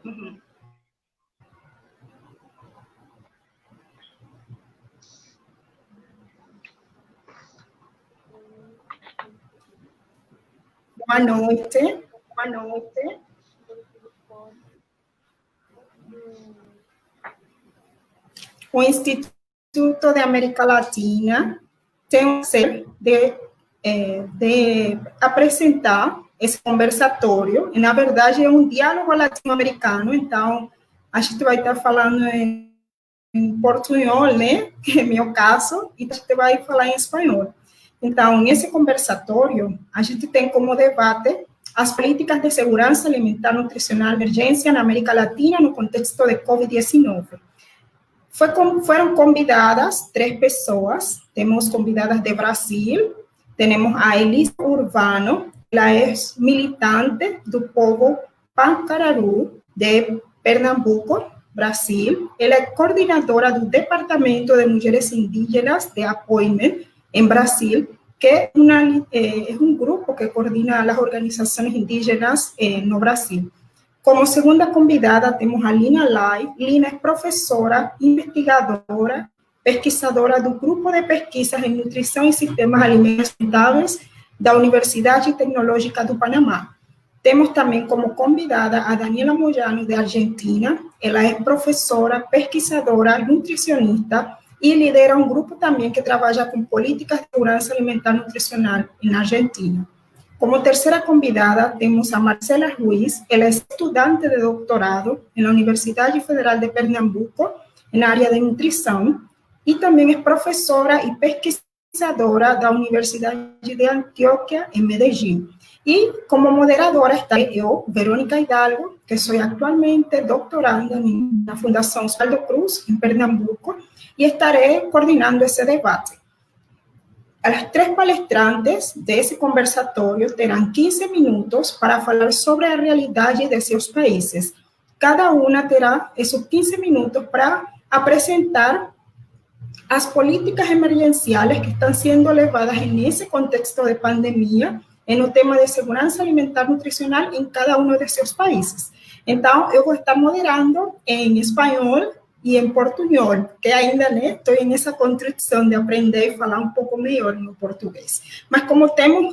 Uhum. Boa noite. Boa noite. O Instituto de América Latina tem o prazer de apresentar esse conversatório. E, na verdade, é um diálogo latino-americano, então a gente vai estar falando em portunhol, né, que é meu caso, e a gente vai falar em espanhol. Então, nesse conversatório, a gente tem como debate as políticas de segurança alimentar nutricional de emergência na América Latina no contexto de COVID-19. Foram convidadas 3 pessoas, temos convidadas de Brasil, temos a Elisa Urbano, ela é militante do povo Pancararu, de Pernambuco, Brasil, ela é coordenadora do Departamento de Mulheres Indígenas de Apoio em Brasil, que é um grupo que coordena as organizações indígenas no Brasil. Como segunda convidada, temos a Lina Lai. Lina é professora, investigadora, pesquisadora do Grupo de Pesquisas em Nutrição e Sistemas Alimentares da Universidade Tecnológica do Panamá. Temos também como convidada a Daniela Moyano, de Argentina. Ela é professora, pesquisadora, nutricionista e lidera um grupo também que trabalha com políticas de segurança alimentar nutricional na Argentina. Como terceira convidada, temos a Marcela Ruiz. Ela é estudante de doutorado na Universidade Federal de Pernambuco, na área de nutrição, e também é professora e pesquisadora da Universidade de Antioquia, em Medellín. E como moderadora está eu, Verônica Hidalgo, que sou atualmente doutoranda na Fundação Osvaldo Cruz, em Pernambuco, e estarei coordenando esse debate. As 3 palestrantes desse conversatório terão 15 minutos para falar sobre a realidade de seus países. Cada uma terá esses 15 minutos para apresentar as políticas emergenciais que estão sendo levadas nesse contexto de pandemia, no tema de segurança alimentar nutricional em cada um de seus países. Então, eu vou estar moderando em espanhol e em portunhol, que ainda estou nessa construção de aprender e falar um pouco melhor no português. Mas como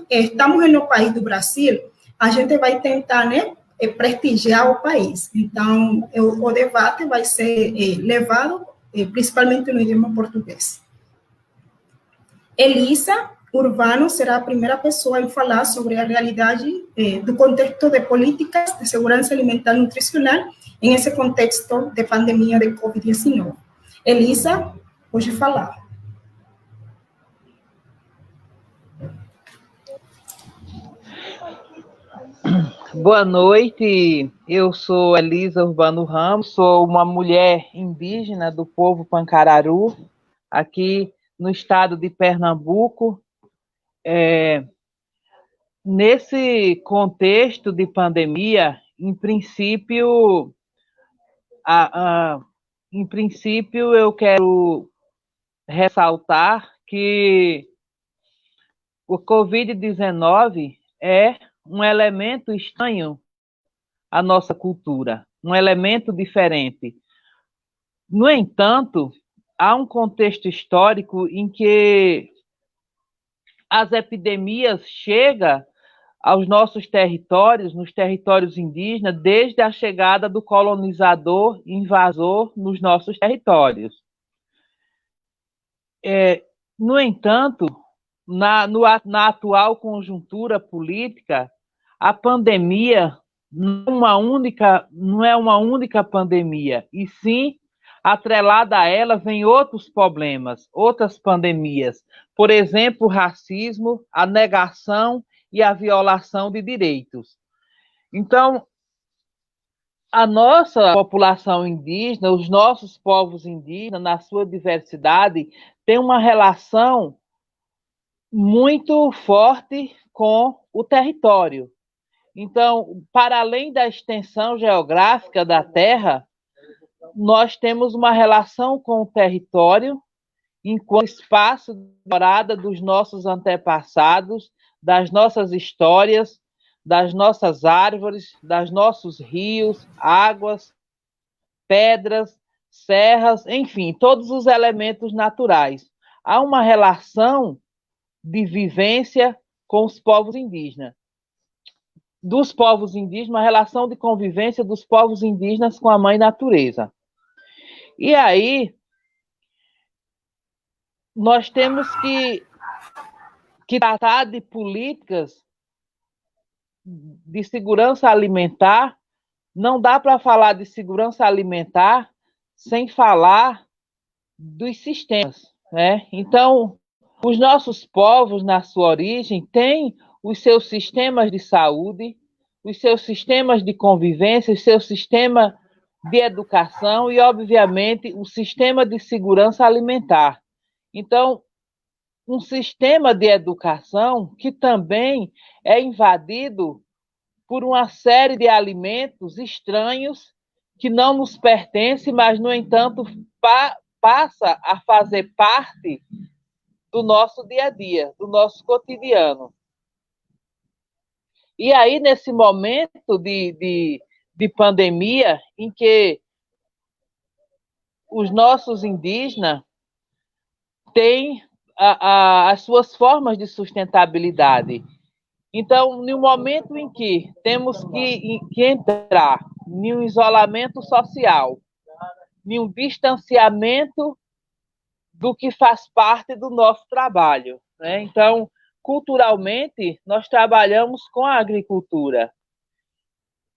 estamos no país do Brasil, a gente vai tentar prestigiar o país. Então, o debate vai ser levado principalmente no idioma português. Elisa Urbano será a primeira pessoa a falar sobre a realidade do contexto de políticas de segurança alimentar nutricional em esse contexto de pandemia de COVID-19. Elisa, pode falar. Boa noite, eu sou Elisa Urbano Ramos, sou uma mulher indígena do povo Pancararu, aqui no estado de Pernambuco. Nesse contexto de pandemia, em princípio, eu quero ressaltar que o Covid-19 é um elemento estranho à nossa cultura, um elemento diferente. No entanto, há um contexto histórico em que as epidemias chegam aos nossos territórios, nos territórios indígenas, desde a chegada do colonizador invasor nos nossos territórios. No entanto, na atual conjuntura política, a pandemia não é uma única pandemia, e sim, atrelada a ela, vem outros problemas, outras pandemias. Por exemplo, o racismo, a negação e a violação de direitos. Então, a nossa população indígena, os nossos povos indígenas, na sua diversidade, tem uma relação muito forte com o território. Então, para além da extensão geográfica da terra, nós temos uma relação com o território enquanto espaço de morada dos nossos antepassados, das nossas histórias, das nossas árvores, dos nossos rios, águas, pedras, serras, enfim, todos os elementos naturais. Há uma relação de vivência com os povos indígenas. Dos povos indígenas, uma relação de convivência dos povos indígenas com a mãe natureza. E aí, nós temos que tratar de políticas de segurança alimentar. Não dá para falar de segurança alimentar sem falar dos sistemas, né? Então, os nossos povos, na sua origem, têm os seus sistemas de saúde, os seus sistemas de convivência, os seus sistemas de educação e, obviamente, o sistema de segurança alimentar. Então, um sistema de educação que também é invadido por uma série de alimentos estranhos que não nos pertencem, mas, no entanto, passa a fazer parte do nosso dia a dia, do nosso cotidiano. E aí, nesse momento de pandemia, em que os nossos indígenas têm as suas formas de sustentabilidade. Então, no momento em que temos que entrar em um isolamento social, em um distanciamento do que faz parte do nosso trabalho, né? Então, culturalmente, nós trabalhamos com a agricultura.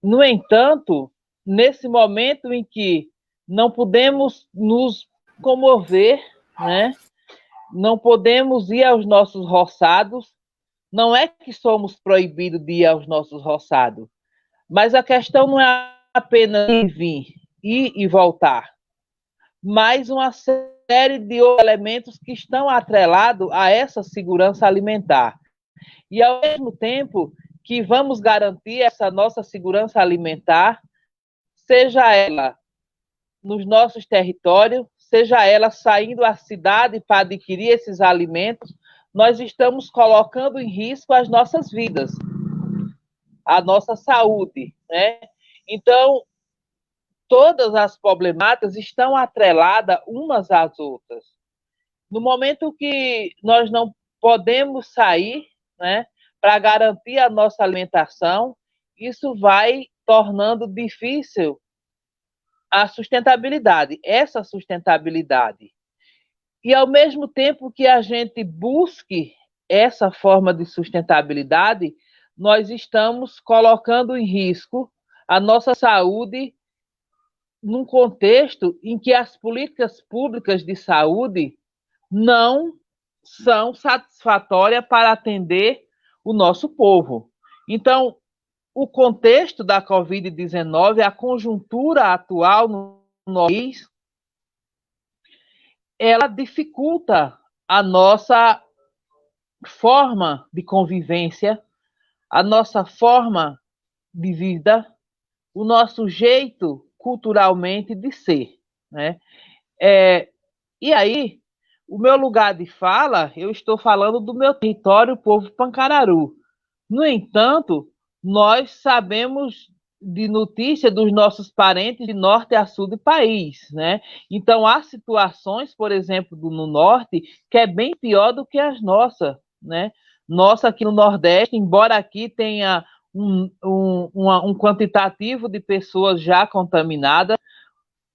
No entanto, nesse momento em que não podemos nos comover, né? Não podemos ir aos nossos roçados, não é que somos proibidos de ir aos nossos roçados, mas a questão não é apenas ir e voltar, mas uma série de elementos que estão atrelados a essa segurança alimentar. E, ao mesmo tempo que vamos garantir essa nossa segurança alimentar, seja ela nos nossos territórios, seja ela saindo à cidade para adquirir esses alimentos, nós estamos colocando em risco as nossas vidas, a nossa saúde, né? Então, todas as problemáticas estão atreladas umas às outras. No momento que nós não podemos sair, né, para garantir a nossa alimentação, isso vai tornando difícil a sustentabilidade, essa sustentabilidade. E, ao mesmo tempo que a gente busque essa forma de sustentabilidade, nós estamos colocando em risco a nossa saúde num contexto em que as políticas públicas de saúde não são satisfatórias para atender o nosso povo. Então, o contexto da Covid-19, a conjuntura atual no país, ela dificulta a nossa forma de convivência, a nossa forma de vida, o nosso jeito culturalmente de ser, né? E aí, o meu lugar de fala, eu estou falando do meu território, o povo Pancararu. No entanto, nós sabemos de notícia dos nossos parentes de norte a sul do país, né? Então, há situações, por exemplo, no norte, que é bem pior do que as nossas, né? Nossa, aqui no Nordeste, embora aqui tenha um quantitativo de pessoas já contaminadas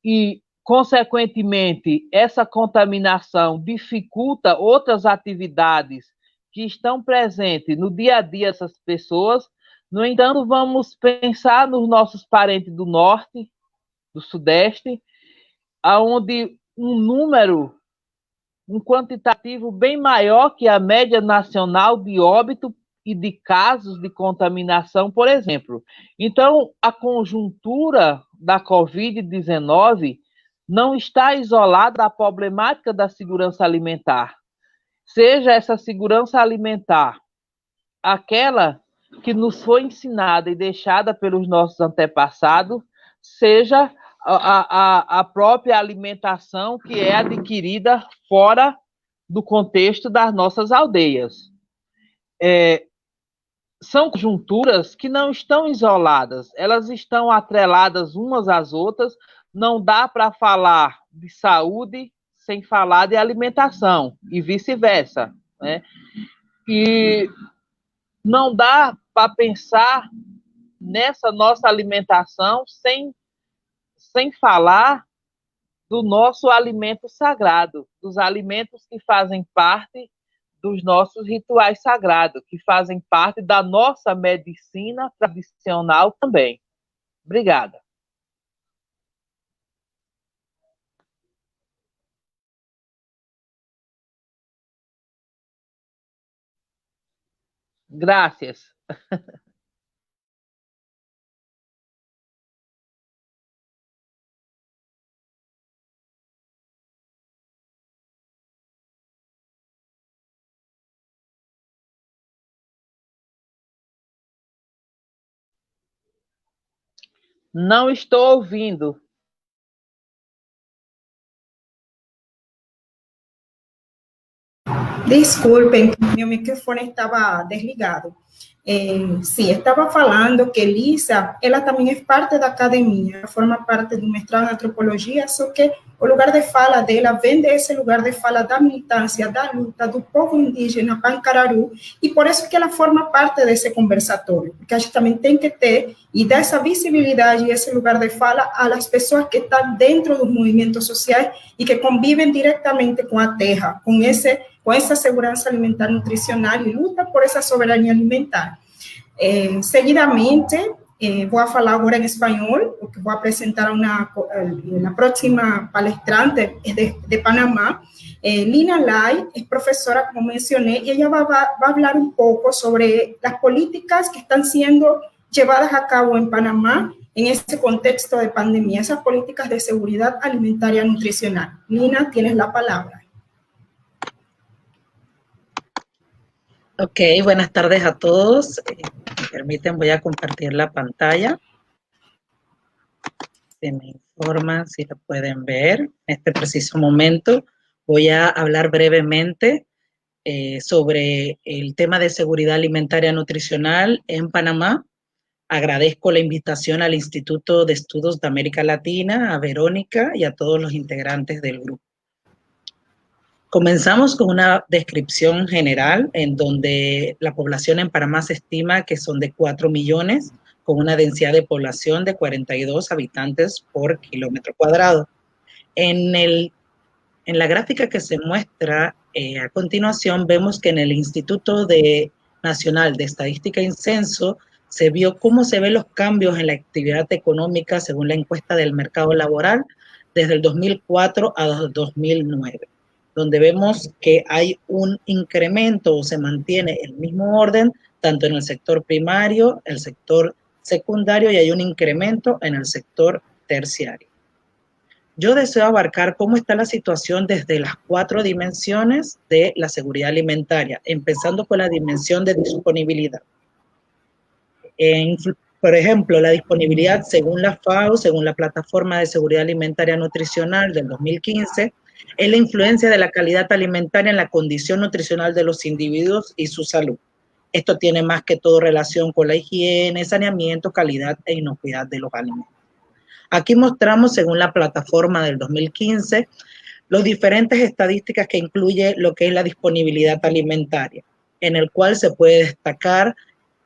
e, consequentemente, essa contaminação dificulta outras atividades que estão presentes no dia a dia dessas pessoas. No entanto, vamos pensar nos nossos parentes do norte, do sudeste, onde um quantitativo bem maior que a média nacional de óbito e de casos de contaminação, por exemplo. Então, a conjuntura da Covid-19 não está isolada da problemática da segurança alimentar. Seja essa segurança alimentar aquela que nos foi ensinada e deixada pelos nossos antepassados, seja a própria alimentação que é adquirida fora do contexto das nossas aldeias. são conjunturas que não estão isoladas, elas estão atreladas umas às outras. Não dá para falar de saúde sem falar de alimentação e vice-versa, né? E não dá para pensar nessa nossa alimentação sem falar do nosso alimento sagrado, dos alimentos que fazem parte dos nossos rituais sagrados, que fazem parte da nossa medicina tradicional também. Obrigada. Gracias. Não estou ouvindo. Disculpen, mi micrófono estaba desligado. Sí, estaba falando que Lisa, ela também é parte da academia, forma parte do mestrado em antropologia, só que o lugar de fala dela vem desse lugar de fala da militância, da luta do povo indígena Pancararu, e por isso que ela forma parte desse conversatório, porque a gente também tem que ter e dar essa visibilidade e esse lugar de fala às pessoas que estão dentro dos movimentos sociais e que convivem diretamente com a terra, com essa segurança alimentar nutricional e luta por essa soberania alimentar. Seguidamente, vou falar agora em espanhol, porque vou apresentar a próxima palestrante de Panamá. Lina Lai é professora, como mencionei, e ela vai falar um pouco sobre as políticas que estão sendo llevadas a cabo en Panamá en este contexto de pandemia, esas políticas de seguridad alimentaria nutricional. Lina, tienes la palabra. Ok, buenas tardes a todos. Me permiten, voy a compartir la pantalla. Se me informan si lo pueden ver. En este preciso momento voy a hablar brevemente sobre el tema de seguridad alimentaria nutricional en Panamá. Agradezco la invitación al Instituto de Estudios de América Latina, a Verónica y a todos los integrantes del grupo. Comenzamos con una descripción general en donde la población en Panamá se estima que son de 4 millones, con una densidad de población de 42 habitantes por kilómetro cuadrado. En la gráfica que se muestra a continuación, vemos que en el Instituto Nacional de Estadística y Censo se vio cómo se ven los cambios en la actividad económica según la encuesta del mercado laboral desde el 2004 a 2009. Donde vemos que hay un incremento o se mantiene el mismo orden, tanto en el sector primario, el sector secundario, y hay un incremento en el sector terciario. Yo deseo abarcar cómo está la situación desde las 4 dimensiones de la seguridad alimentaria, empezando con la dimensión de disponibilidad. Por ejemplo, la disponibilidad según la FAO, según la Plataforma de Seguridad Alimentaria Nutricional del 2015, es la influencia de la calidad alimentaria en la condición nutricional de los individuos y su salud. Esto tiene más que todo relación con la higiene, saneamiento, calidad e inocuidad de los alimentos. Aquí mostramos, según la plataforma del 2015, las diferentes estadísticas que incluye lo que es la disponibilidad alimentaria, en el cual se puede destacar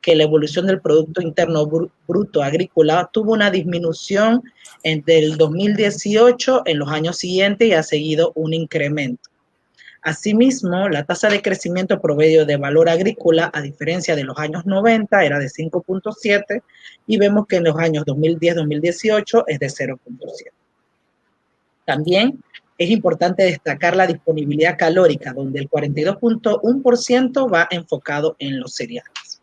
que la evolución del Producto Interno Bruto Agrícola tuvo una disminución entre el 2018 en los años siguientes y ha seguido un incremento. Asimismo, la tasa de crecimiento promedio de valor agrícola, a diferencia de los años 90, era de 5.7 y vemos que en los años 2010-2018 es de 0.7. También es importante destacar la disponibilidad calórica, donde el 42.1% va enfocado en los cereales.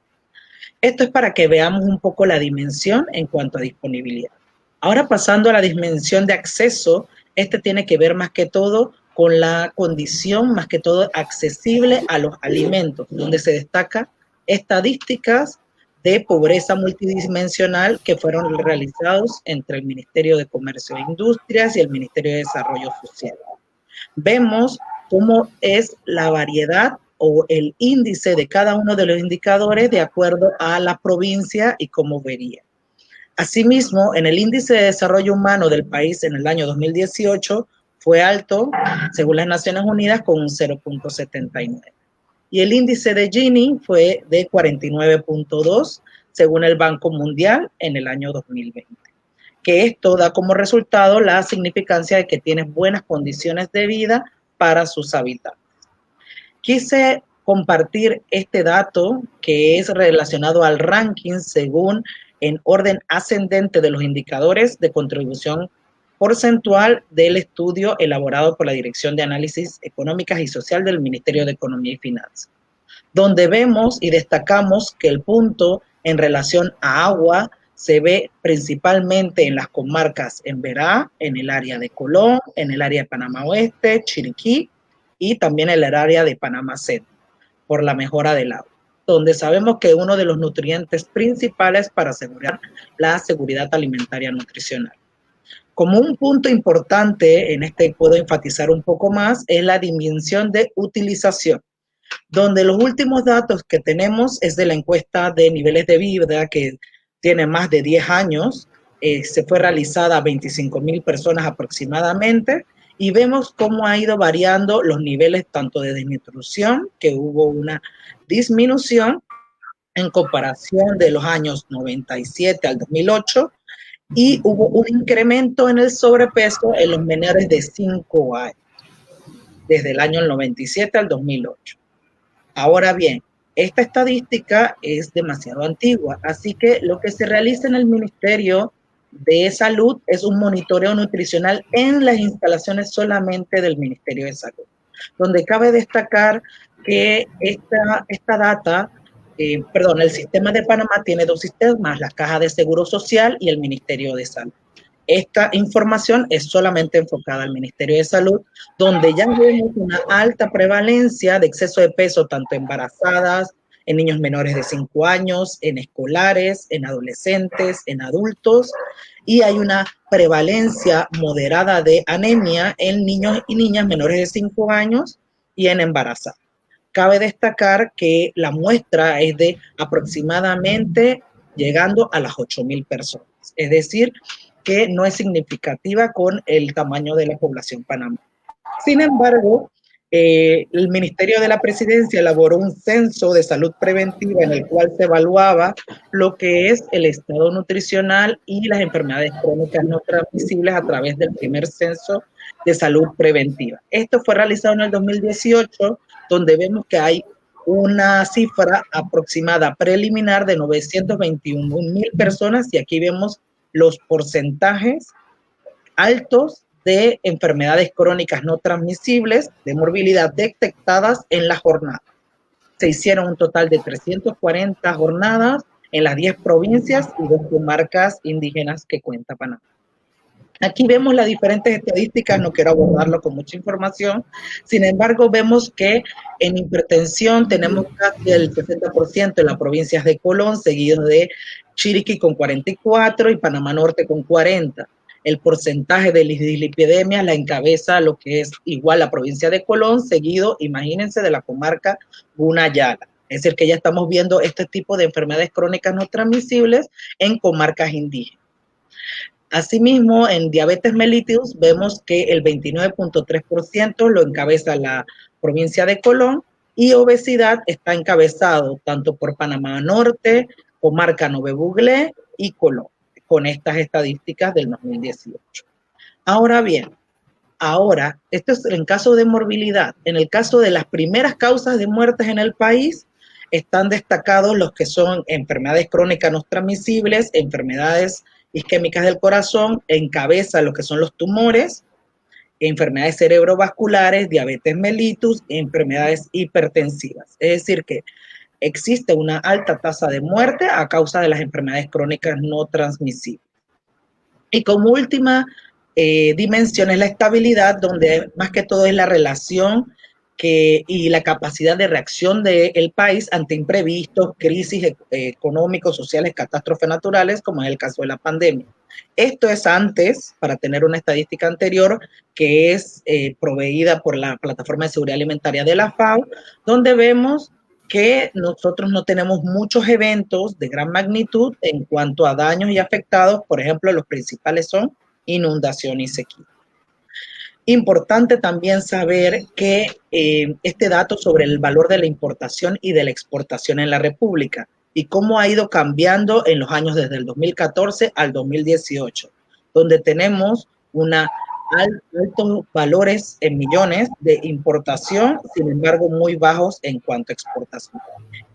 Esto es para que veamos un poco la dimensión en cuanto a disponibilidad. Ahora pasando a la dimensión de acceso, tiene que ver más que todo con la condición, más que todo accesible a los alimentos, donde se destaca estadísticas de pobreza multidimensional que fueron realizados entre el Ministerio de Comercio e Industrias y el Ministerio de Desarrollo Social. Vemos cómo es la variedad o el índice de cada uno de los indicadores de acuerdo a la provincia y cómo vería. Asimismo, en el índice de desarrollo humano del país en el año 2018 fue alto, según las Naciones Unidas, con un 0.79. Y el índice de Gini fue de 49.2, según el Banco Mundial, en el año 2020. Que esto da como resultado la significancia de que tienes buenas condiciones de vida para sus habitantes. Quise compartir este dato que es relacionado al ranking según en orden ascendente de los indicadores de contribución porcentual del estudio elaborado por la Dirección de Análisis Económicas y Social del Ministerio de Economía y Finanzas, donde vemos y destacamos que el punto en relación a agua se ve principalmente en las comarcas en Verá, en el área de Colón, en el área de Panamá Oeste, Chiriquí y también en el área de Panamá Centro, por la mejora del agua, donde sabemos que es uno de los nutrientes principales para asegurar la seguridad alimentaria nutricional. Como un punto importante, en este puedo enfatizar un poco más, es la dimensión de utilización, donde los últimos datos que tenemos es de la encuesta de niveles de vida que tiene más de 10 años, se fue realizada a 25,000 personas aproximadamente, y vemos cómo ha ido variando los niveles tanto de desnutrición, que hubo una disminución en comparación de los años 97 al 2008, y hubo un incremento en el sobrepeso en los menores de 5 años, desde el año 97 al 2008. Ahora bien, esta estadística es demasiado antigua, así que lo que se realiza en el Ministerio de Salud es un monitoreo nutricional en las instalaciones solamente del Ministerio de Salud, donde cabe destacar que esta data, el sistema de Panamá tiene dos sistemas, la Caja de Seguro Social y el Ministerio de Salud. Esta información es solamente enfocada al Ministerio de Salud, donde ya vemos una alta prevalencia de exceso de peso, tanto embarazadas, en niños menores de 5 años, en escolares, en adolescentes, en adultos, y hay una prevalencia moderada de anemia en niños y niñas menores de 5 años y en embarazadas. Cabe destacar que la muestra es de aproximadamente llegando a las 8,000 personas, es decir, que no es significativa con el tamaño de la población panameña. Sin embargo, el Ministerio de la Presidencia elaboró un censo de salud preventiva en el cual se evaluaba lo que es el estado nutricional y las enfermedades crónicas no transmisibles a través del primer censo de salud preventiva. Esto fue realizado en el 2018, donde vemos que hay una cifra aproximada preliminar de 921,000 personas, y aquí vemos los porcentajes altos de enfermedades crónicas no transmisibles de morbilidad detectadas en la jornada. Se hicieron un total de 340 jornadas en las 10 provincias y 2 comarcas indígenas que cuenta Panamá. Aquí vemos las diferentes estadísticas, no quiero abordarlo con mucha información, sin embargo vemos que en hipertensión tenemos casi el 60% en las provincias de Colón, seguido de Chiriquí con 44 y Panamá Norte con 40. El porcentaje de dislipidemia la encabeza lo que es igual la provincia de Colón, seguido, imagínense, de la comarca Gunayala. Es decir, que ya estamos viendo este tipo de enfermedades crónicas no transmisibles en comarcas indígenas. Asimismo, en diabetes mellitus vemos que el 29.3% lo encabeza la provincia de Colón, y obesidad está encabezado tanto por Panamá Norte, comarca Nové Buglé y Colón, con estas estadísticas del 2018. Ahora bien, esto es en caso de morbilidad. En el caso de las primeras causas de muertes en el país, están destacados los que son enfermedades crónicas no transmisibles, enfermedades isquémicas del corazón, encabeza lo que son los tumores, enfermedades cerebrovasculares, diabetes mellitus, enfermedades hipertensivas. Es decir, que existe una alta tasa de muerte a causa de las enfermedades crónicas no transmisibles. Y como última dimensión es la estabilidad, donde más que todo es la relación y la capacidad de reacción del país ante imprevistos, crisis económicos, sociales, catástrofes naturales, como es el caso de la pandemia. Esto es antes, para tener una estadística anterior, que es proveída por la Plataforma de Seguridad Alimentaria de la FAO, donde vemos que nosotros no tenemos muchos eventos de gran magnitud en cuanto a daños y afectados. Por ejemplo, los principales son inundación y sequía. Importante también saber que este dato sobre el valor de la importación y de la exportación en la República y cómo ha ido cambiando en los años desde el 2014 al 2018, donde tenemos altos valores en millones de importación, sin embargo muy bajos en cuanto a exportación.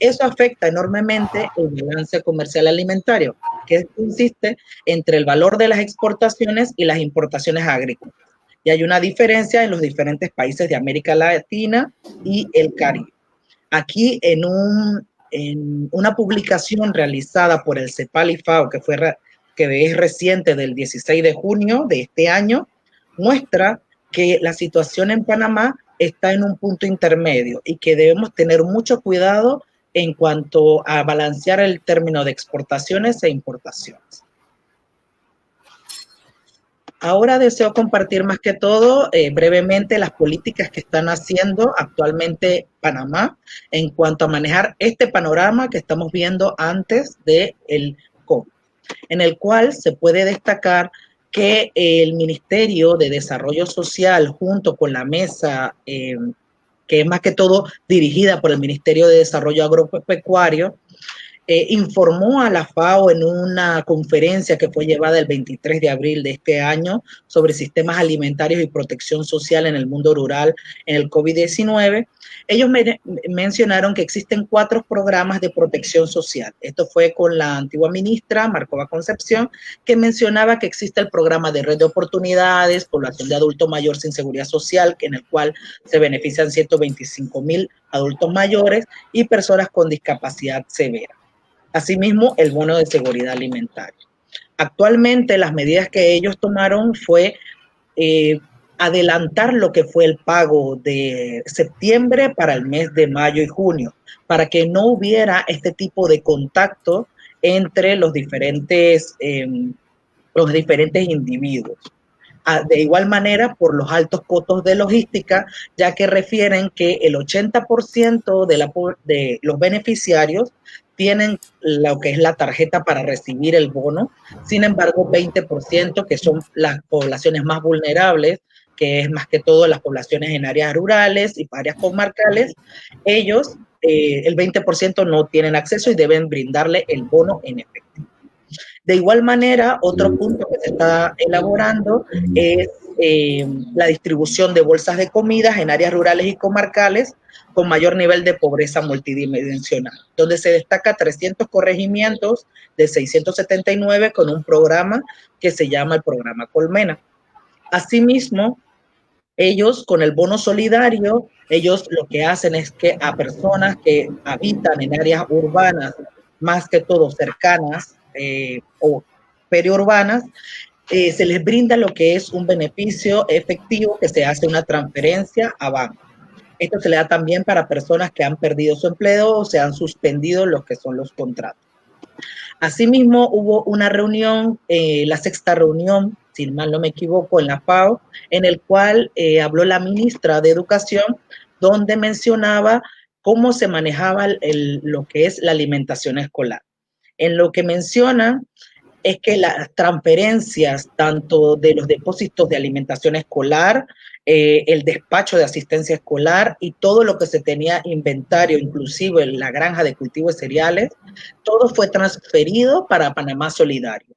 Eso afecta enormemente el balance comercial alimentario, que consiste entre el valor de las exportaciones y las importaciones agrícolas. Y hay una diferencia en los diferentes países de América Latina y el Caribe. Aquí en una publicación realizada por el CEPAL y FAO, que es reciente, del 16 de junio de este año, muestra que la situación en Panamá está en un punto intermedio y que debemos tener mucho cuidado en cuanto a balancear el término de exportaciones e importaciones. Ahora deseo compartir más que todo brevemente las políticas que están haciendo actualmente Panamá en cuanto a manejar este panorama que estamos viendo antes del COVID, en el cual se puede destacar que el Ministerio de Desarrollo Social, junto con la mesa, que es más que todo dirigida por el Ministerio de Desarrollo Agropecuario, informó a la FAO en una conferencia que fue llevada el 23 de abril de este año sobre sistemas alimentarios y protección social en el mundo rural en el COVID-19. Ellos mencionaron que existen 4 programas de protección social. Esto fue con la antigua ministra, Marcova Concepción, que mencionaba que existe el programa de red de oportunidades, población de adulto mayor sin seguridad social, en el cual se benefician 125,000 adultos mayores y personas con discapacidad severa. Asimismo, el bono de seguridad alimentaria. Actualmente, las medidas que ellos tomaron fue adelantar lo que fue el pago de septiembre para el mes de mayo y junio, para que no hubiera este tipo de contacto entre los diferentes individuos. De igual manera, por los altos costos de logística, ya que refieren que el 80% de los beneficiarios tienen lo que es la tarjeta para recibir el bono. Sin embargo, 20%, que son las poblaciones más vulnerables, que es más que todo las poblaciones en áreas rurales y áreas comarcales, ellos, el 20% no tienen acceso y deben brindarle el bono en efectivo. De igual manera, otro punto que se está elaborando es la distribución de bolsas de comidas en áreas rurales y comarcales con mayor nivel de pobreza multidimensional, donde se destaca 300 corregimientos de 679 con un programa que se llama el programa Colmena. Asimismo, ellos con el bono solidario, ellos lo que hacen es que a personas que habitan en áreas urbanas, más que todo cercanas o periurbanas, se les brinda lo que es un beneficio efectivo, que se hace una transferencia a banco. Esto se le da también para personas que han perdido su empleo o se han suspendido lo que son los contratos. Asimismo, hubo una reunión, la 6ª reunión, si mal no me equivoco, en la FAO, en el cual habló la ministra de Educación, donde mencionaba cómo se manejaba lo que es la alimentación escolar. En lo que menciona es que las transferencias tanto de los depósitos de alimentación escolar, el despacho de asistencia escolar y todo lo que se tenía inventario, inclusive la granja de cultivo de cereales, todo fue transferido para Panamá Solidario.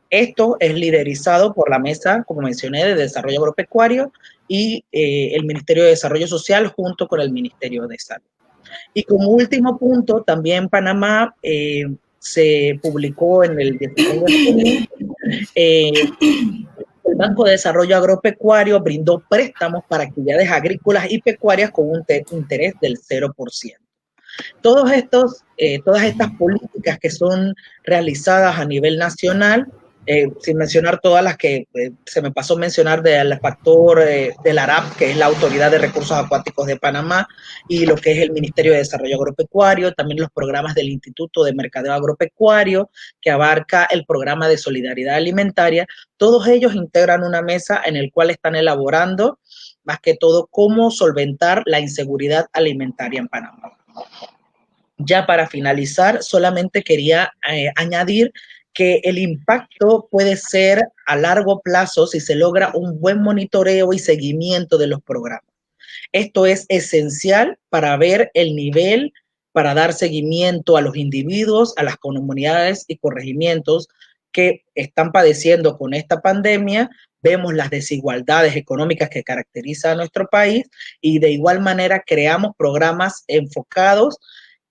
Esto es liderizado por la mesa, como mencioné, de Desarrollo Agropecuario y el Ministerio de Desarrollo Social junto con el Ministerio de Salud. Y como último punto, también Panamá se publicó en el 19 de junio, el Banco de Desarrollo Agropecuario brindó préstamos para actividades agrícolas y pecuarias con un interés del 0%. Todas estas políticas que son realizadas a nivel nacional sin mencionar todas las que se me pasó mencionar del factor del ARAP, que es la Autoridad de Recursos Acuáticos de Panamá, y lo que es el Ministerio de Desarrollo Agropecuario, también los programas del Instituto de Mercadeo Agropecuario, que abarca el programa de solidaridad alimentaria. Todos ellos integran una mesa en el cual están elaborando, más que todo, cómo solventar la inseguridad alimentaria en Panamá. Ya para finalizar, solamente quería añadir que el impacto puede ser a largo plazo si se logra un buen monitoreo y seguimiento de los programas. Esto es esencial para ver el nivel, para dar seguimiento a los individuos, a las comunidades y corregimientos que están padeciendo con esta pandemia. Vemos las desigualdades económicas que caracterizan a nuestro país y de igual manera creamos programas enfocados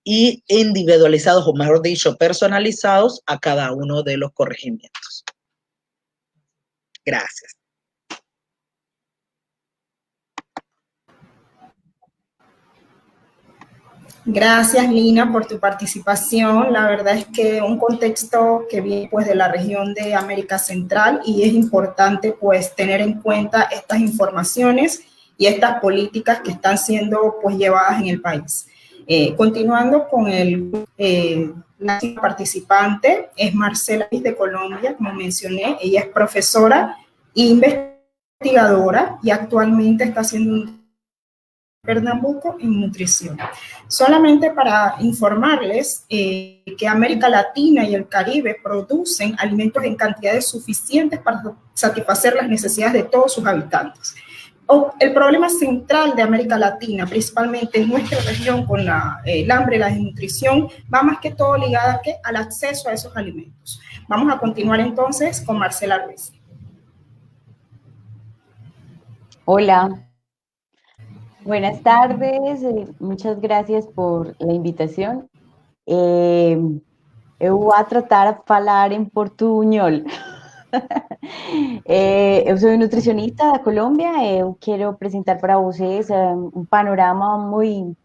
y individualizados, o mejor dicho, personalizados a cada uno de los corregimientos. Gracias. Gracias, Lina, por tu participación. La verdad es que un contexto que viene pues, de la región de América Central y es importante pues, tener en cuenta estas informaciones y estas políticas que están siendo pues, llevadas en el país. Continuando con la participante, es Marcela de Colombia, como mencioné. Ella es profesora e investigadora y actualmente está haciendo un Pernambuco en nutrición. Solamente para informarles que América Latina y el Caribe producen alimentos en cantidades suficientes para satisfacer las necesidades de todos sus habitantes. El problema central de América Latina, principalmente en nuestra región con el hambre y la desnutrición, va más que todo ligada al acceso a esos alimentos. Vamos a continuar entonces con Marcela Ruiz. Hola. Buenas tardes, muchas gracias por la invitación. Eu vou tratar de falar em portunhol. Eu sou nutricionista da Colômbia, eu quero apresentar para vocês um panorama muito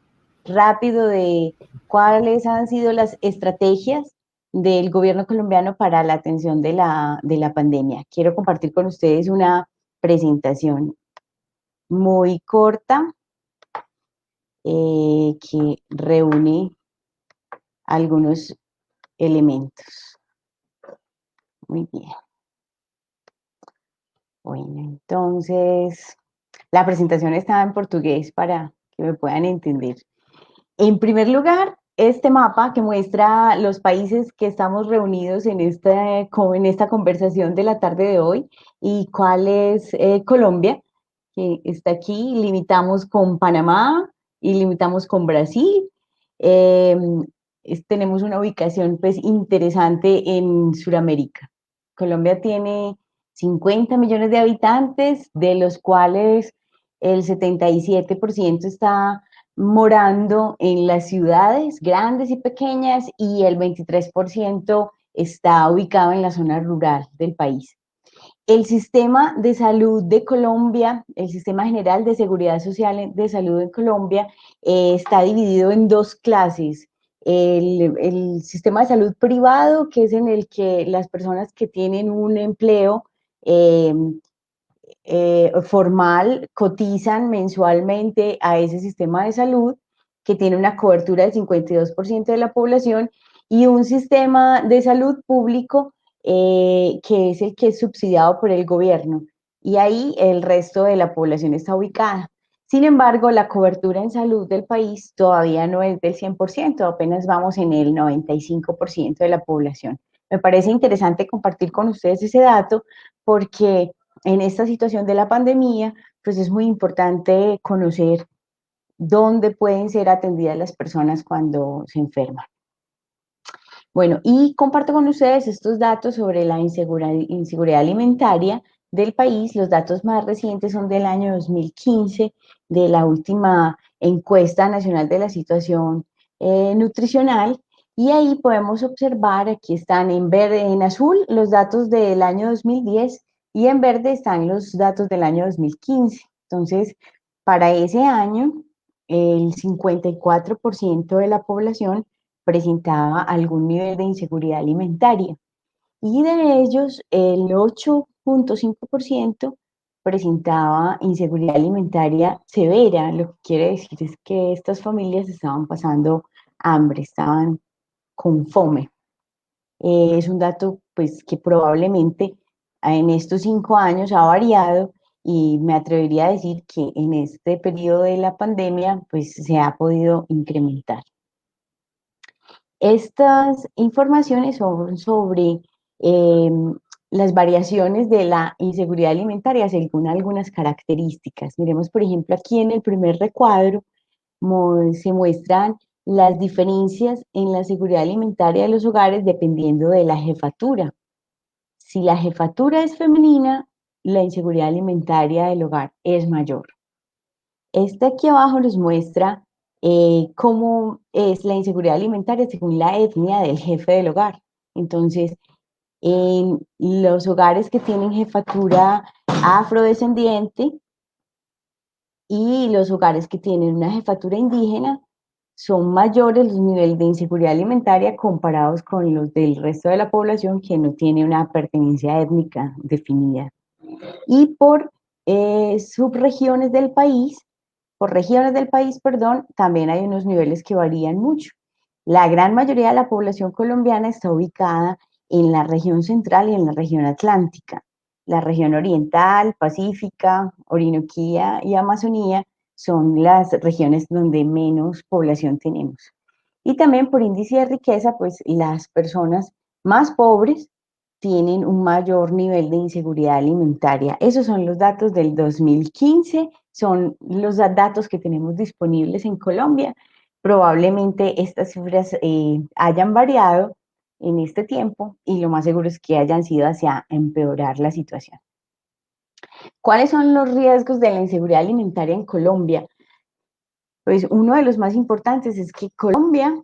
rápido de cuáles han sido las estrategias del gobierno colombiano para la atención de la pandemia. Quiero compartir con ustedes una presentación muy corta, que reúne algunos elementos. Muy bien. Bueno, entonces, la presentación está en portugués para que me puedan entender. En primer lugar, este mapa que muestra los países que estamos reunidos en esta conversación de la tarde de hoy y cuál es Colombia, que está aquí. Limitamos con Panamá y limitamos con Brasil. Tenemos una ubicación pues interesante en Sudamérica. Colombia tiene 50 millones de habitantes, de los cuales el 77% está morando en las ciudades grandes y pequeñas y el 23% está ubicado en la zona rural del país. El sistema de salud de Colombia, el sistema general de seguridad social de salud en Colombia, está dividido en dos clases. El sistema de salud privado, que es en el que las personas que tienen un empleo formal cotizan mensualmente a ese sistema de salud, que tiene una cobertura del 52% de la población, y un sistema de salud público que es el que es subsidiado por el gobierno, y ahí el resto de la población está ubicada. Sin embargo, la cobertura en salud del país todavía no es del 100%, apenas vamos en el 95% de la población. Me parece interesante compartir con ustedes ese dato porque en esta situación de la pandemia, pues es muy importante conocer dónde pueden ser atendidas las personas cuando se enferman. Bueno, y comparto con ustedes estos datos sobre la inseguridad alimentaria del país. Los datos más recientes son del año 2015, de la última encuesta nacional de la situación nutricional, y ahí podemos observar, aquí están en verde, en azul, los datos del año 2010, y en verde están los datos del año 2015. Entonces, para ese año, el 54% de la población presentaba algún nivel de inseguridad alimentaria. y de ellos el 8.5% presentaba inseguridad alimentaria severa. Lo que quiere decir es que estas familias estaban pasando hambre, estaban con fome. Es un dato pues que probablemente en estos 5 años ha variado, y me atrevería a decir que en este periodo de la pandemia pues se ha podido incrementar. Estas informaciones son sobre eh, las variaciones de la inseguridad alimentaria según algunas características. Miremos, por ejemplo, aquí en el primer recuadro se muestran las diferencias en la seguridad alimentaria de los hogares dependiendo de la jefatura. Si la jefatura es femenina, la inseguridad alimentaria del hogar es mayor. Este aquí abajo nos muestra cómo es la inseguridad alimentaria según la etnia del jefe del hogar. Entonces, en los hogares que tienen jefatura afrodescendiente y los hogares que tienen una jefatura indígena, son mayores los niveles de inseguridad alimentaria comparados con los del resto de la población que no tiene una pertenencia étnica definida. Y subregiones del país, por regiones del país, perdón, también hay unos niveles que varían mucho. La gran mayoría de la población colombiana está ubicada en la región central y en la región atlántica. La región oriental, pacífica, Orinoquía y Amazonía son las regiones donde menos población tenemos. Y también por índice de riqueza, pues las personas más pobres tienen un mayor nivel de inseguridad alimentaria. Esos son los datos del 2015, son los datos que tenemos disponibles en Colombia. Probablemente estas cifras hayan variado en este tiempo, y lo más seguro es que hayan sido hacia empeorar la situación. ¿Cuáles son los riesgos de la inseguridad alimentaria en Colombia? Pues uno de los más importantes es que Colombia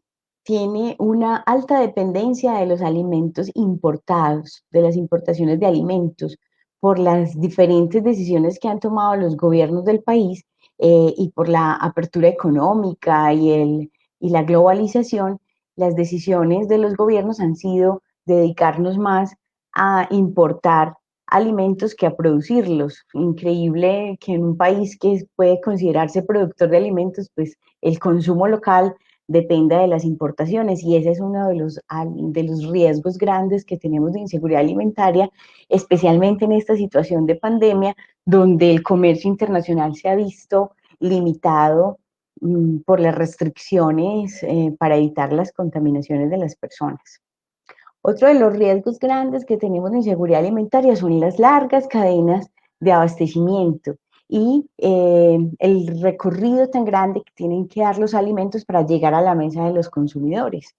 tiene una alta dependencia de los alimentos importados, de las importaciones de alimentos, por las diferentes decisiones que han tomado los gobiernos del país, y por la apertura económica y la globalización. Las decisiones de los gobiernos han sido dedicarnos más a importar alimentos que a producirlos. Increíble que en un país que puede considerarse productor de alimentos, pues el consumo local dependa de las importaciones, y ese es uno de los riesgos grandes que tenemos de inseguridad alimentaria, especialmente en esta situación de pandemia, donde el comercio internacional se ha visto limitado por las restricciones para evitar las contaminaciones de las personas. Otro de los riesgos grandes que tenemos de inseguridad alimentaria son las largas cadenas de abastecimiento y el recorrido tan grande que tienen que dar los alimentos para llegar a la mesa de los consumidores.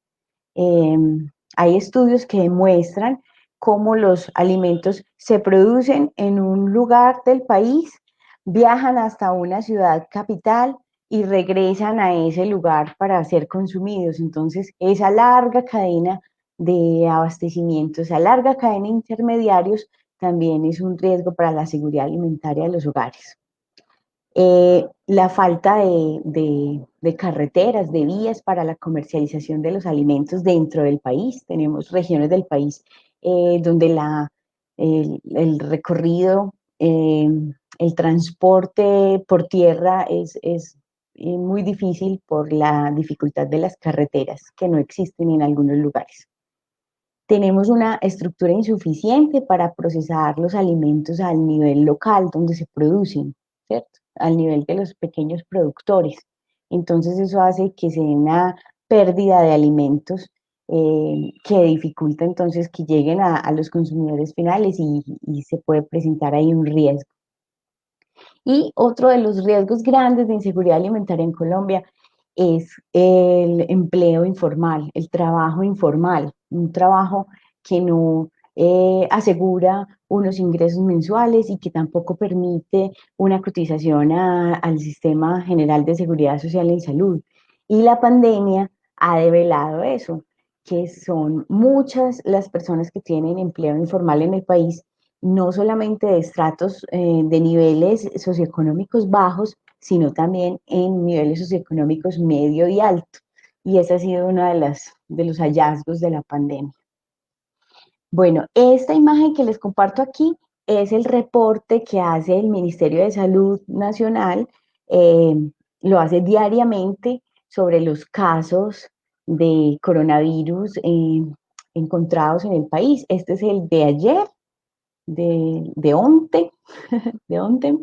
Hay estudios que demuestran cómo los alimentos se producen en un lugar del país, viajan hasta una ciudad capital y regresan a ese lugar para ser consumidos. Entonces, esa larga cadena de abastecimiento, esa larga cadena de intermediarios, también es un riesgo para la seguridad alimentaria de los hogares. La falta de carreteras, de vías para la comercialización de los alimentos dentro del país. Tenemos regiones del país donde el recorrido, el transporte por tierra es muy difícil por la dificultad de las carreteras que no existen en algunos lugares. Tenemos una estructura insuficiente para procesar los alimentos al nivel local donde se producen, ¿cierto? Al nivel de los pequeños productores. Entonces eso hace que se dé una pérdida de alimentos que dificulta entonces que lleguen a los consumidores finales, y se puede presentar ahí un riesgo. Y otro de los riesgos grandes de inseguridad alimentaria en Colombia es el empleo informal, el trabajo informal, un trabajo que no asegura unos ingresos mensuales y que tampoco permite una cotización al Sistema General de Seguridad Social y Salud. Y la pandemia ha develado eso, que son muchas las personas que tienen empleo informal en el país, no solamente de estratos de niveles socioeconómicos bajos, sino también en niveles socioeconómicos medio y alto. Y ese ha sido uno de los hallazgos de la pandemia. Bueno, esta imagen que les comparto aquí es el reporte que hace el Ministerio de Salud Nacional, eh, lo hace diariamente sobre los casos de coronavirus encontrados en el país. Este es el de ayer, de onte, de ontem,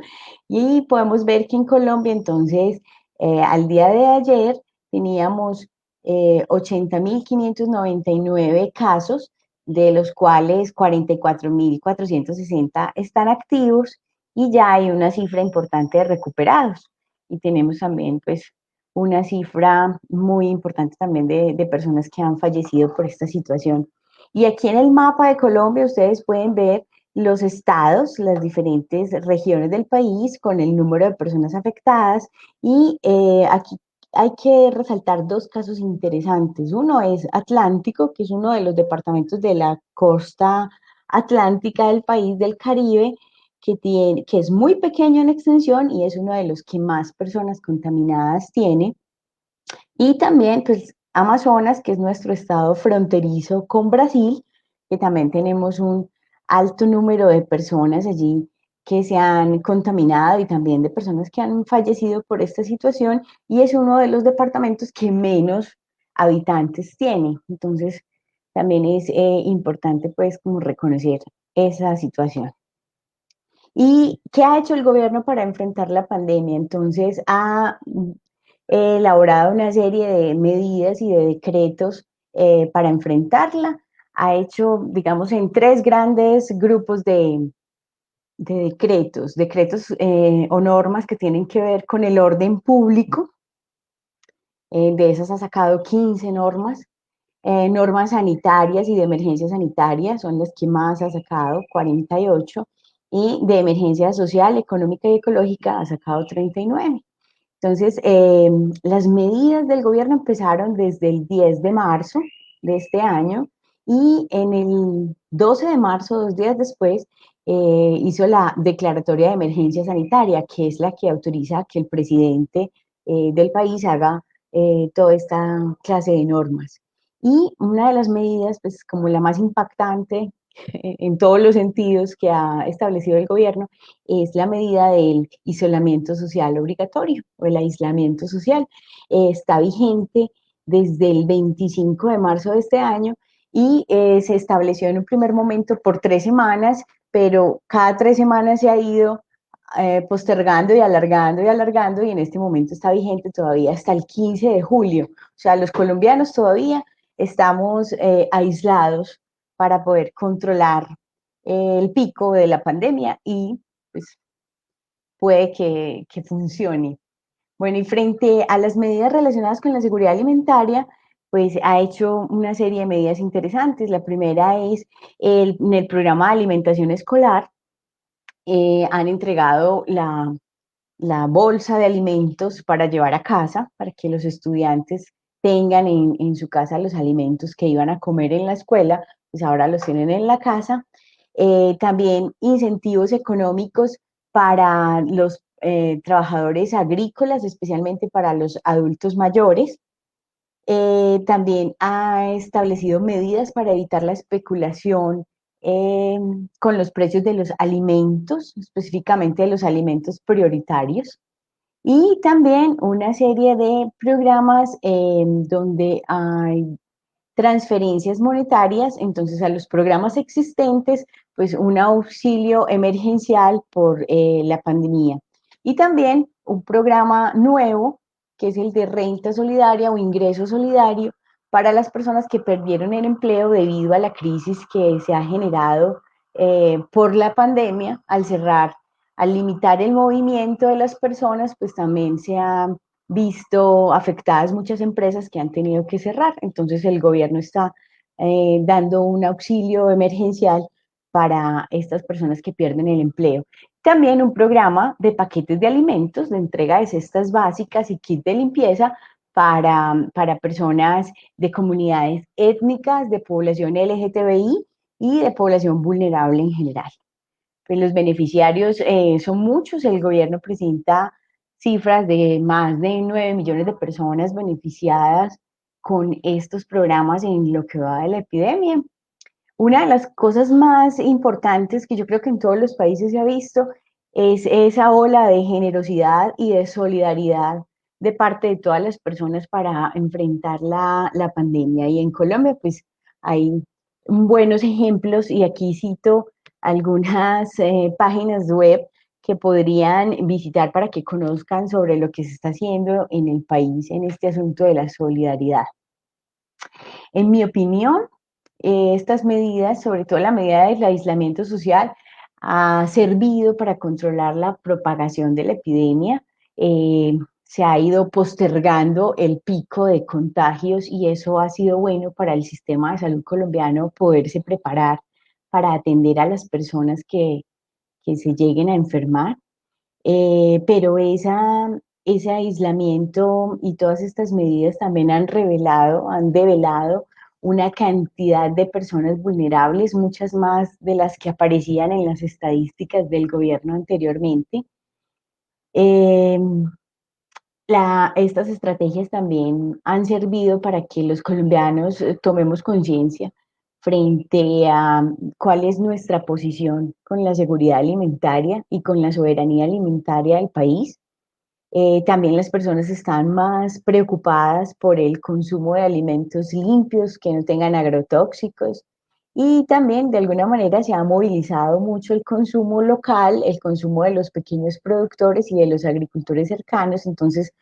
y podemos ver que en Colombia, entonces, al día de ayer teníamos 80.599 casos, de los cuales 44.460 están activos y ya hay una cifra importante de recuperados. Y tenemos también, pues, una cifra muy importante también de personas que han fallecido por esta situación. Y aquí en el mapa de Colombia ustedes pueden ver los estados, las diferentes regiones del país con el número de personas afectadas y aquí hay que resaltar dos casos interesantes. Uno es Atlántico, que es uno de los departamentos de la costa atlántica del país del Caribe, que es muy pequeño en extensión y es uno de los que más personas contaminadas tiene. Y también, pues, Amazonas, que es nuestro estado fronterizo con Brasil, que también tenemos un alto número de personas allí que se han contaminado y también de personas que han fallecido por esta situación y es uno de los departamentos que menos habitantes tiene. Entonces, también es importante pues como reconocer esa situación. ¿Y qué ha hecho el gobierno para enfrentar la pandemia? Entonces, ha elaborado una serie de medidas y de decretos para enfrentarla. Ha hecho, digamos, en tres grandes grupos de decretos, o normas que tienen que ver con el orden público. De esas ha sacado 15 normas. Normas sanitarias y de emergencia sanitaria son las que más ha sacado, 48, y de emergencia social, económica y ecológica ha sacado 39. Entonces, las medidas del gobierno empezaron desde el 10 de marzo de este año y en el 12 de marzo, 2 días después, hizo la declaratoria de emergencia sanitaria, que es la que autoriza que el presidente del país haga toda esta clase de normas. Y una de las medidas, pues como la más impactante en todos los sentidos que ha establecido el gobierno, es la medida del isolamiento social obligatorio o el aislamiento social. Está vigente desde el 25 de marzo de este año y se estableció en un primer momento por 3 semanas, pero cada 3 semanas se ha ido postergando y alargando y en este momento está vigente todavía hasta el 15 de julio. O sea, los colombianos todavía estamos aislados para poder controlar el pico de la pandemia y pues puede que funcione. Bueno, y frente a las medidas relacionadas con la seguridad alimentaria, pues ha hecho una serie de medidas interesantes. La primera es en el programa de alimentación escolar, han entregado la bolsa de alimentos para llevar a casa, para que los estudiantes tengan en su casa los alimentos que iban a comer en la escuela, pues ahora los tienen en la casa. También incentivos económicos para los trabajadores agrícolas, especialmente para los adultos mayores. También ha establecido medidas para evitar la especulación con los precios de los alimentos, específicamente de los alimentos prioritarios. Y también una serie de programas donde hay transferencias monetarias, entonces a los programas existentes, pues un auxilio emergencial por la pandemia. Y también un programa nuevo, que es el de renta solidaria o ingreso solidario para las personas que perdieron el empleo debido a la crisis que se ha generado por la pandemia al cerrar, al limitar el movimiento de las personas, pues también se ha visto afectadas muchas empresas que han tenido que cerrar. Entonces el gobierno está dando un auxilio emergencial para estas personas que pierden el empleo. También un programa de paquetes de alimentos, de entrega de cestas básicas y kit de limpieza para personas de comunidades étnicas, de población LGTBI y de población vulnerable en general. Pues los beneficiarios son muchos, el gobierno presenta cifras de más de 9 millones de personas beneficiadas con estos programas en lo que va de la epidemia. Una de las cosas más importantes que yo creo que en todos los países se ha visto es esa ola de generosidad y de solidaridad de parte de todas las personas para enfrentar la pandemia. Y en Colombia, pues hay buenos ejemplos y aquí cito algunas páginas web que podrían visitar para que conozcan sobre lo que se está haciendo en el país en este asunto de la solidaridad. En mi opinión, estas medidas, sobre todo la medida del aislamiento social, ha servido para controlar la propagación de la epidemia. Se ha ido postergando el pico de contagios y eso ha sido bueno para el sistema de salud colombiano poderse preparar para atender a las personas que se lleguen a enfermar. Pero ese aislamiento y todas estas medidas también han develado una cantidad de personas vulnerables, muchas más de las que aparecían en las estadísticas del gobierno anteriormente. Eh, Estas estrategias también han servido para que los colombianos tomemos conciencia frente a cuál es nuestra posición con la seguridad alimentaria y con la soberanía alimentaria del país. También las personas están más preocupadas por el consumo de alimentos limpios que no tengan agrotóxicos y también de alguna manera se ha movilizado mucho el consumo local, el consumo de los pequeños productores y de los agricultores cercanos. Entonces,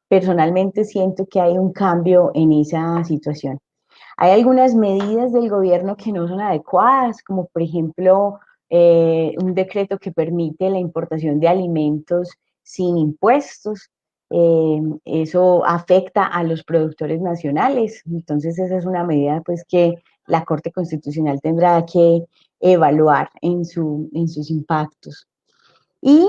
personalmente siento que hay un cambio en esa situación. Hay algunas medidas del gobierno que no son adecuadas, como por ejemplo un decreto que permite la importación de alimentos sin impuestos. Eso afecta a los productores nacionales. Entonces esa es una medida pues que la Corte Constitucional tendrá que evaluar en sus impactos. Y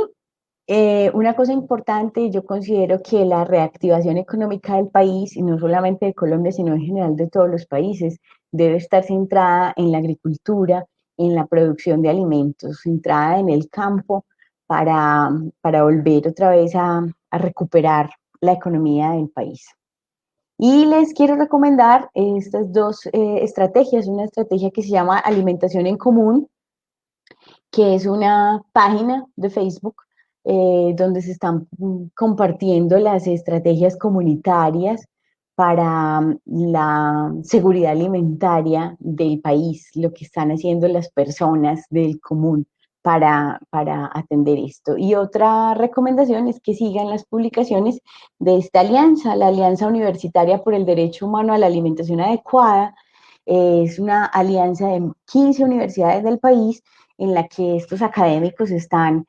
una cosa importante, yo considero que la reactivación económica del país, y no solamente de Colombia, sino en general de todos los países, debe estar centrada en la agricultura, en la producción de alimentos, centrada en el campo para volver otra vez a recuperar la economía del país. Y les quiero recomendar estas dos estrategias, una estrategia que se llama Alimentación en Común, que es una página de Facebook donde se están compartiendo las estrategias comunitarias para la seguridad alimentaria del país, lo que están haciendo las personas del común para atender esto. Y otra recomendación es que sigan las publicaciones de esta alianza, la Alianza Universitaria por el Derecho Humano a la Alimentación Adecuada. Es una alianza de 15 universidades del país en la que estos académicos están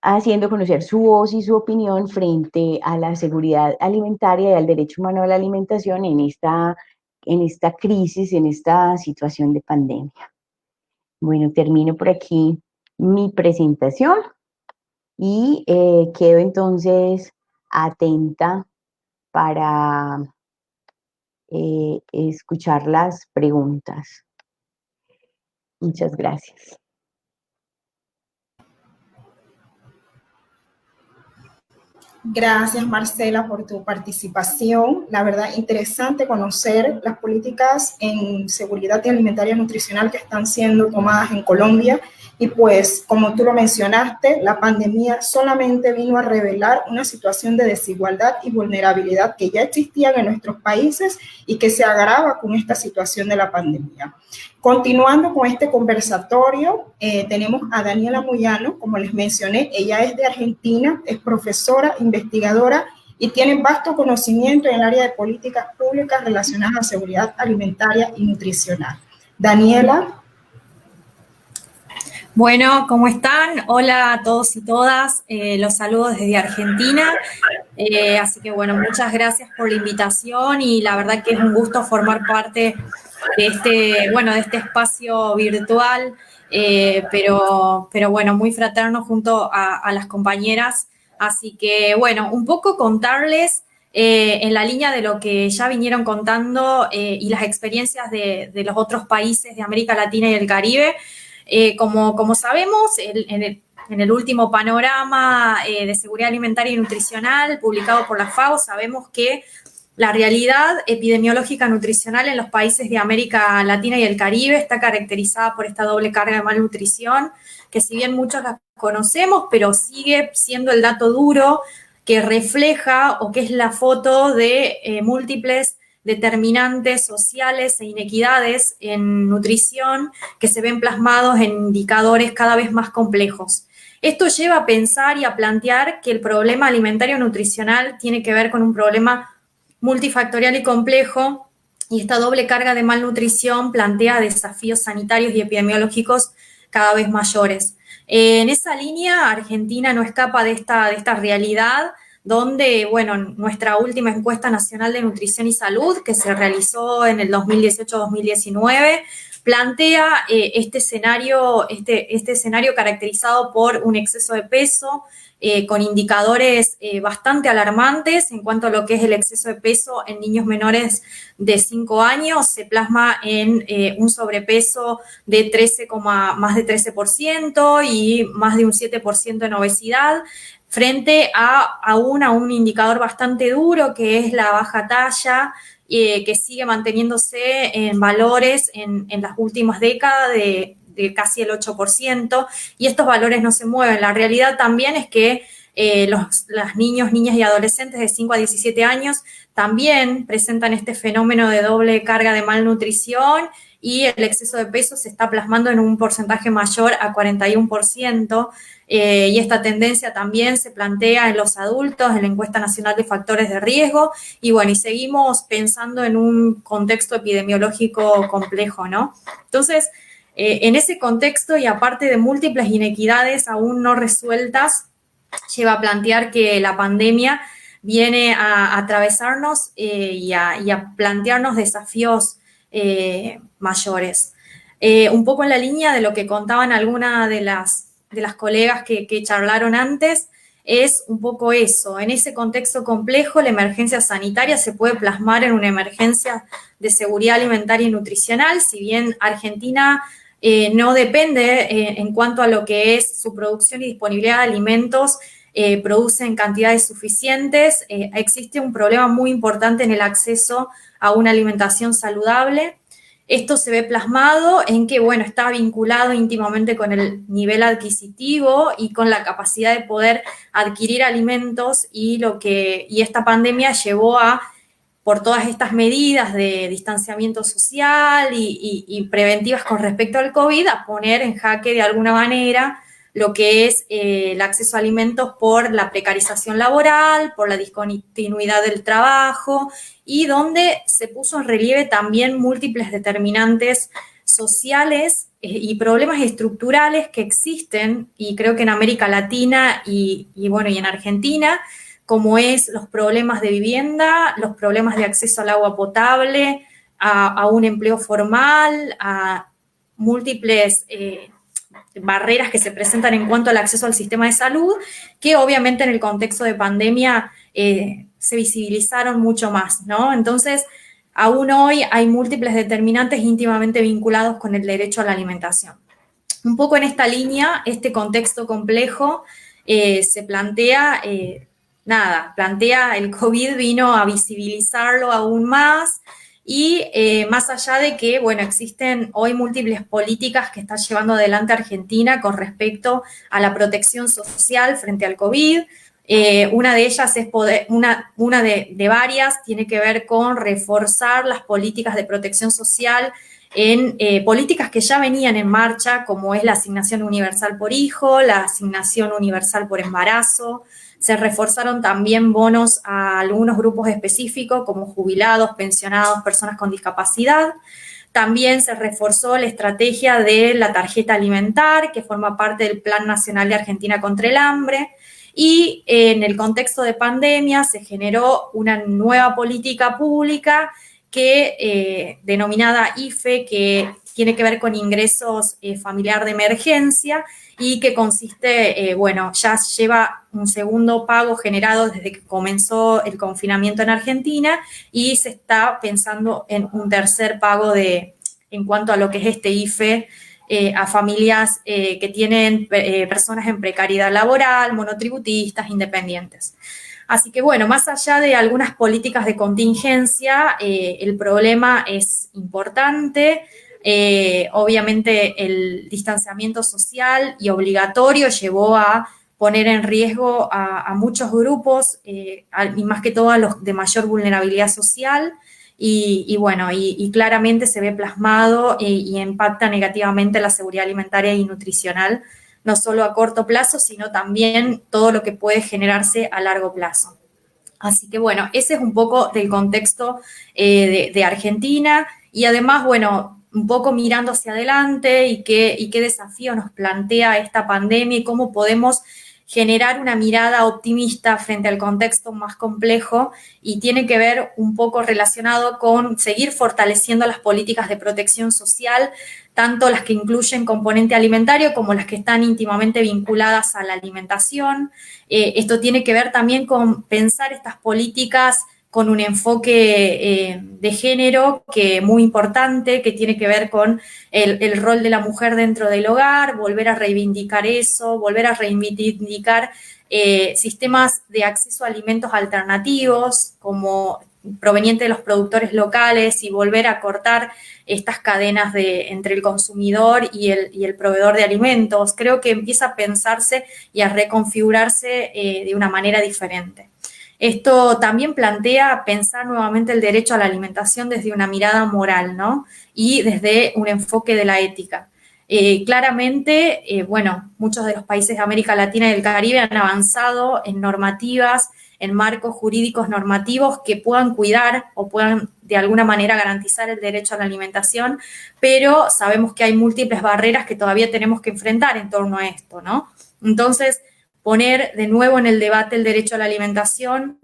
haciendo conocer su voz y su opinión frente a la seguridad alimentaria y al derecho humano a la alimentación en esta crisis, en esta situación de pandemia. Bueno, termino por aquí mi presentación y quedo entonces atenta para escuchar las preguntas. Muchas gracias. Gracias, Marcela, por tu participación. La verdad, interesante conocer las políticas en seguridad alimentaria y nutricional que están siendo tomadas en Colombia. Y pues, como tú lo mencionaste, la pandemia solamente vino a revelar una situación de desigualdad y vulnerabilidad que ya existían en nuestros países y que se agrava con esta situación de la pandemia. Continuando con este conversatorio, tenemos a Daniela Moyano, como les mencioné, ella es de Argentina, es profesora, investigadora y tiene vasto conocimiento en el área de políticas públicas relacionadas a seguridad alimentaria y nutricional. Daniela. Bueno, ¿cómo están? Hola a todos y todas, los saludo desde Argentina, así que bueno, muchas gracias por la invitación y la verdad que es un gusto formar parte de este espacio virtual, pero bueno, muy fraterno junto a las compañeras, así que bueno, un poco contarles en la línea de lo que ya vinieron contando y las experiencias de los otros países de América Latina y el Caribe. Como sabemos, en el último panorama de seguridad alimentaria y nutricional publicado por la FAO, sabemos que la realidad epidemiológica nutricional en los países de América Latina y el Caribe está caracterizada por esta doble carga de malnutrición, que si bien muchos la conocemos, pero sigue siendo el dato duro que refleja o que es la foto de múltiples determinantes sociales e inequidades en nutrición que se ven plasmados en indicadores cada vez más complejos. Esto lleva a pensar y a plantear que el problema alimentario nutricional tiene que ver con un problema multifactorial y complejo, y esta doble carga de malnutrición plantea desafíos sanitarios y epidemiológicos cada vez mayores. En esa línea, Argentina no escapa de esta realidad, donde, bueno, nuestra última encuesta nacional de nutrición y salud, que se realizó en el 2018-2019, plantea este escenario caracterizado por un exceso de peso, con indicadores bastante alarmantes en cuanto a lo que es el exceso de peso en niños menores de 5 años. Se plasma en un sobrepeso de más de 13% y más de un 7% en obesidad, frente a un indicador bastante duro, que es la baja talla, que sigue manteniéndose en valores en las últimas décadas de casi el 8%, y estos valores no se mueven. La realidad también es que los niños, niñas y adolescentes de 5 a 17 años también presentan este fenómeno de doble carga de malnutrición, y el exceso de peso se está plasmando en un porcentaje mayor a 41%, y esta tendencia también se plantea en los adultos, en la encuesta nacional de factores de riesgo, y bueno, y seguimos pensando en un contexto epidemiológico complejo, ¿no? Entonces, en ese contexto, y aparte de múltiples inequidades aún no resueltas, lleva a plantear que la pandemia viene a atravesarnos y a plantearnos desafíos mayores. Un poco en la línea de lo que contaban algunas de las colegas que charlaron antes, es un poco eso. En ese contexto complejo, la emergencia sanitaria se puede plasmar en una emergencia de seguridad alimentaria y nutricional. Si bien Argentina no depende en cuanto a lo que es su producción y disponibilidad de alimentos, produce en cantidades suficientes, existe un problema muy importante en el acceso a una alimentación saludable. Esto se ve plasmado en que, bueno, está vinculado íntimamente con el nivel adquisitivo y con la capacidad de poder adquirir alimentos, y esta pandemia llevó a, por todas estas medidas de distanciamiento social y preventivas con respecto al COVID, a poner en jaque de alguna manera lo que es el acceso a alimentos por la precarización laboral, por la discontinuidad del trabajo, y donde se puso en relieve también múltiples determinantes sociales y problemas estructurales que existen, y creo que en América Latina y en Argentina, como es los problemas de vivienda, los problemas de acceso al agua potable, a un empleo formal, a múltiples barreras que se presentan en cuanto al acceso al sistema de salud, que obviamente en el contexto de pandemia se visibilizaron mucho más, ¿no? Entonces, aún hoy hay múltiples determinantes íntimamente vinculados con el derecho a la alimentación. Un poco en esta línea, este contexto complejo se plantea, el COVID vino a visibilizarlo aún más, y más allá de que, bueno, existen hoy múltiples políticas que está llevando adelante Argentina con respecto a la protección social frente al COVID. Una de ellas es una de varias, tiene que ver con reforzar las políticas de protección social en políticas que ya venían en marcha, como es la asignación universal por hijo, la asignación universal por embarazo. Se reforzaron también bonos a algunos grupos específicos, como jubilados, pensionados, personas con discapacidad. También se reforzó la estrategia de la tarjeta alimentar, que forma parte del Plan Nacional de Argentina contra el Hambre. Y en el contexto de pandemia se generó una nueva política pública denominada IFE, que tiene que ver con ingresos familiar de emergencia, y que consiste, ya lleva un segundo pago generado desde que comenzó el confinamiento en Argentina, y se está pensando en un tercer pago en cuanto a lo que es este IFE a familias que tienen personas en precariedad laboral, monotributistas, independientes. Así que bueno, más allá de algunas políticas de contingencia, el problema es importante. Obviamente el distanciamiento social y obligatorio llevó a poner en riesgo a muchos grupos, y más que todo a los de mayor vulnerabilidad social, y bueno, y claramente se ve plasmado y impacta negativamente la seguridad alimentaria y nutricional, no solo a corto plazo, sino también todo lo que puede generarse a largo plazo. Así que bueno, ese es un poco del contexto de Argentina, y además, bueno, un poco mirando hacia adelante y qué desafío nos plantea esta pandemia y cómo podemos generar una mirada optimista frente al contexto más complejo, y tiene que ver un poco relacionado con seguir fortaleciendo las políticas de protección social, tanto las que incluyen componente alimentario como las que están íntimamente vinculadas a la alimentación. Esto tiene que ver también con pensar estas políticas con un enfoque de género que muy importante, que tiene que ver con el rol de la mujer dentro del hogar, volver a reivindicar eso, volver a reivindicar sistemas de acceso a alimentos alternativos como proveniente de los productores locales, y volver a cortar estas cadenas entre el consumidor y el proveedor de alimentos. Creo que empieza a pensarse y a reconfigurarse de una manera diferente. Esto también plantea pensar nuevamente el derecho a la alimentación desde una mirada moral, ¿no? Y desde un enfoque de la ética. Claramente, bueno, muchos de los países de América Latina y del Caribe han avanzado en normativas, en marcos jurídicos normativos que puedan cuidar o puedan de alguna manera garantizar el derecho a la alimentación, pero sabemos que hay múltiples barreras que todavía tenemos que enfrentar en torno a esto, ¿no? Entonces, poner de nuevo en el debate el derecho a la alimentación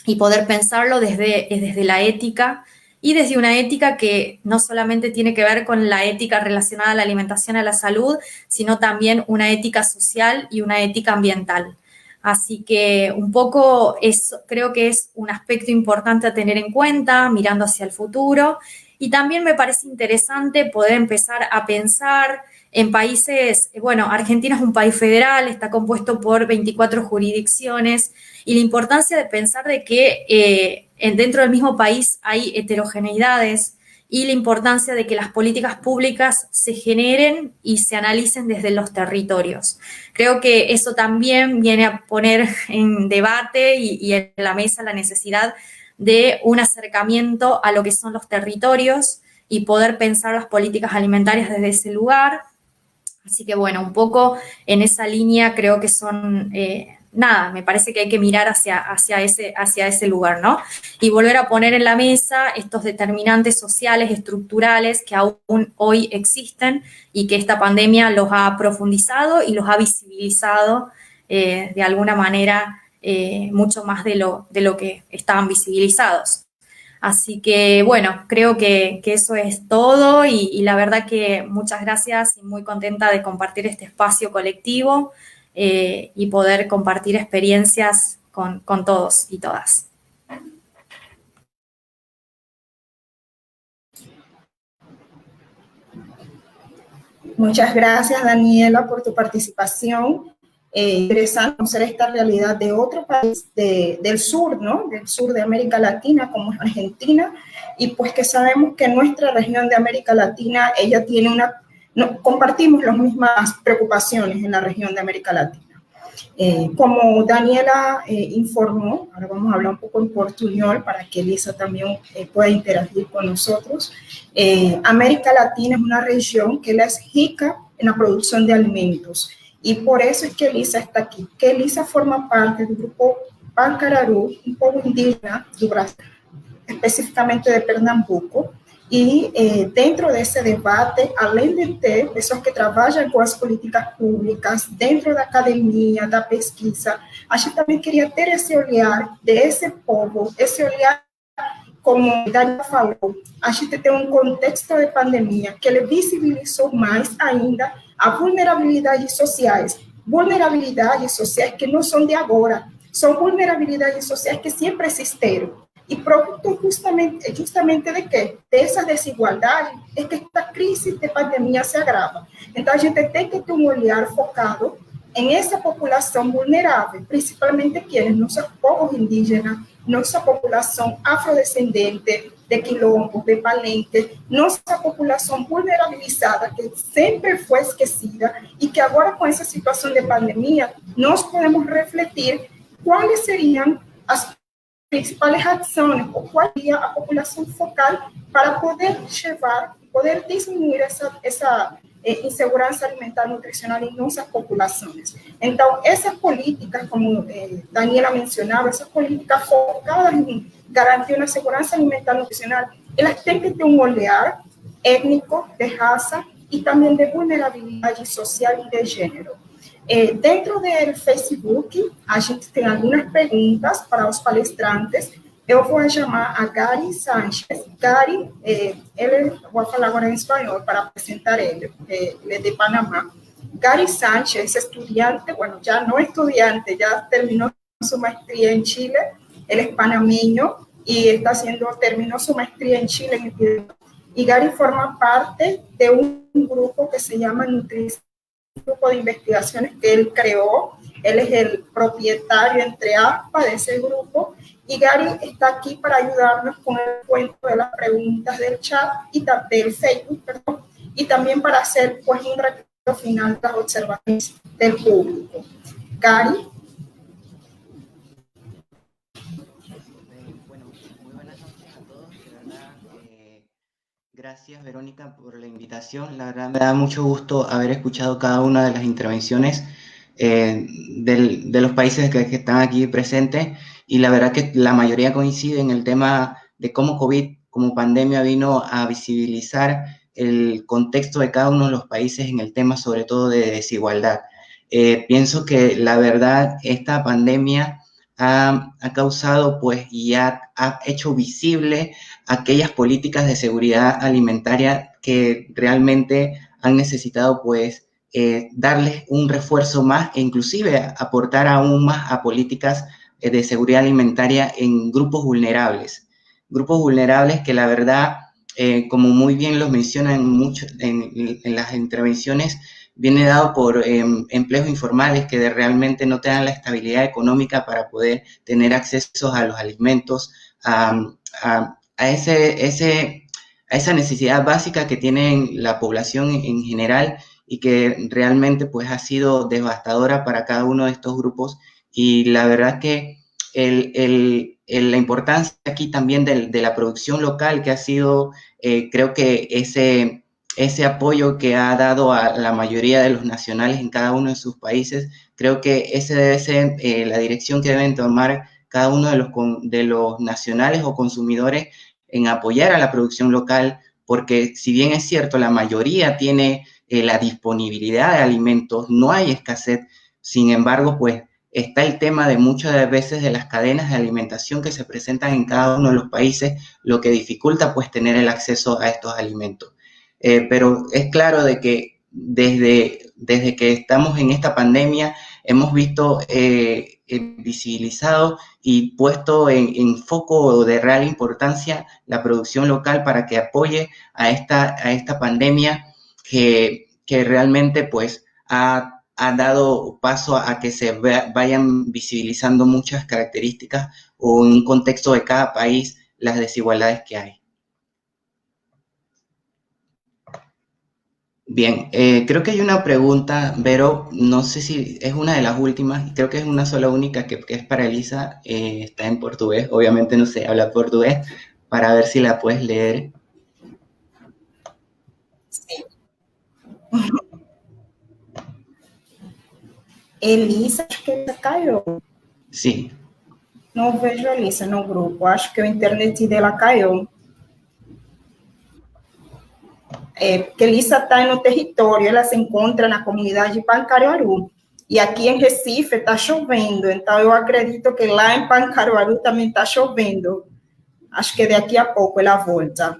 y poder pensarlo desde la ética, y desde una ética que no solamente tiene que ver con la ética relacionada a la alimentación y a la salud, sino también una ética social y una ética ambiental. Así que un poco eso creo que es un aspecto importante a tener en cuenta mirando hacia el futuro. Y también me parece interesante poder empezar a pensar en países, bueno, Argentina es un país federal, está compuesto por 24 jurisdicciones, y la importancia de pensar de que dentro del mismo país hay heterogeneidades, y la importancia de que las políticas públicas se generen y se analicen desde los territorios. Creo que eso también viene a poner en debate y en la mesa la necesidad de un acercamiento a lo que son los territorios y poder pensar las políticas alimentarias desde ese lugar. Así que bueno, un poco en esa línea creo que son, me parece que hay que mirar hacia ese lugar, ¿no? Y volver a poner en la mesa estos determinantes sociales, estructurales que aún hoy existen y que esta pandemia los ha profundizado y los ha visibilizado de alguna manera mucho más de lo que estaban visibilizados. Así que, bueno, creo que eso es todo, y la verdad que muchas gracias y muy contenta de compartir este espacio colectivo y poder compartir experiencias con todos y todas. Muchas gracias, Daniela, por tu participación. Interesante conocer esta realidad de otro país del sur, ¿no? Del sur de América Latina, como es Argentina, y pues que sabemos que nuestra región de América Latina, ella tiene compartimos las mismas preocupaciones en la región de América Latina. Como Daniela informó, ahora vamos a hablar un poco en portuñol para que Elisa también pueda interagir con nosotros. América Latina es una región que es rica en la producción de alimentos, y por eso es que Elisa está aquí, que Elisa forma parte del grupo Pacararu, un pueblo indígena do Brasil, específicamente de Pernambuco. E dentro desse debate, além de ter pessoas que trabalham com as políticas públicas, dentro da academia, da pesquisa, a gente também queria ter esse olhar desse povo, esse olhar, como a Dani falou, a gente tem um contexto de pandemia que ele visibilizou mais ainda a vulnerabilidades sociais que não são de agora, são vulnerabilidades sociais que sempre existiram. E produto justamente de quê? Dessa desigualdade é que esta crise de pandemia se agrava. Então, a gente tem que ter um olhar focado en esa población vulnerable, principalmente quienes, nuestros povos indígenas, nuestra población afrodescendente, de quilombos, de palenques, nuestra población vulnerabilizada, que siempre fue esquecida y que ahora con esa situación de pandemia nos podemos refletir cuáles serían las principales acciones o cuál sería la población focal para poder llevar, poder disminuir esa insegurança alimentar e nutricional em nossas populações. Então, essas políticas, como Daniela mencionava, essas políticas focadas em garantir uma segurança alimentar e nutricional, elas têm que ter um olhar étnico, de raça e também de vulnerabilidade social e de gênero. Dentro do Facebook, a gente tem algumas perguntas para os palestrantes. Eu vou chamar a Gary Sánchez. Gary, vou falar agora em espanhol para apresentar ele, ele é de Panamá. Gary Sánchez es estudiante, bueno, ya no estudiante, ya terminó su maestría en Chile, él es panameño y terminó su maestría en Chile en epidemia. Y Gary forma parte de un grupo que se llama Nutrición, un grupo de investigaciones que él creó. Él es el propietario, entre aspas, de ese grupo. Y Gary está aquí para ayudarnos con el cuento de las preguntas del chat y del Facebook, perdón, y también para hacer pues un recuento final de las observaciones del público. Gary. Bueno, muy buenas noches a todos. De verdad, gracias Verónica por la invitación. La verdad me da mucho gusto haber escuchado cada una de las intervenciones de los países que están aquí presentes, y la verdad que la mayoría coincide en el tema de cómo COVID como pandemia vino a visibilizar el contexto de cada uno de los países en el tema sobre todo de desigualdad. Pienso que la verdad esta pandemia ha causado pues y ha hecho visible aquellas políticas de seguridad alimentaria que realmente han necesitado pues darles un refuerzo más e inclusive aportar aún más a políticas de seguridad alimentaria en grupos vulnerables que la verdad, como muy bien los mencionan en las intervenciones, viene dado por empleos informales que realmente no te dan la estabilidad económica para poder tener acceso a los alimentos, a esa necesidad básica que tiene la población en general, y que realmente pues ha sido devastadora para cada uno de estos grupos. Y la verdad que la importancia aquí también de la producción local, que ha sido, creo que ese apoyo que ha dado a la mayoría de los nacionales en cada uno de sus países, creo que ese debe ser la dirección que deben tomar cada uno de los nacionales o consumidores en apoyar a la producción local, porque si bien es cierto, la mayoría tiene la disponibilidad de alimentos, no hay escasez, sin embargo, pues está el tema de muchas veces de las cadenas de alimentación que se presentan en cada uno de los países, lo que dificulta pues tener el acceso a estos alimentos. Pero es claro de que desde que estamos en esta pandemia hemos visto visibilizado y puesto en foco de real importancia la producción local para que apoye a esta pandemia que realmente pues ha dado paso a que se vayan visibilizando muchas características o en un contexto de cada país las desigualdades que hay. Bien, creo que hay una pregunta, Vero, no sé si es una de las últimas, creo que es una sola única que es para Elisa, está en portugués, obviamente no sé hablar portugués, para ver si la puedes leer. Sí. Elisa, acho que ela caiu. Sí. Não vejo a Elisa no grupo, acho que a internet dela caiu. Porque Elisa está no território, ela se encontra na comunidade de Pancaruaru. E aqui em Recife está chovendo, então eu acredito que lá em Pancaruaru também está chovendo. Acho que daqui a pouco ela volta.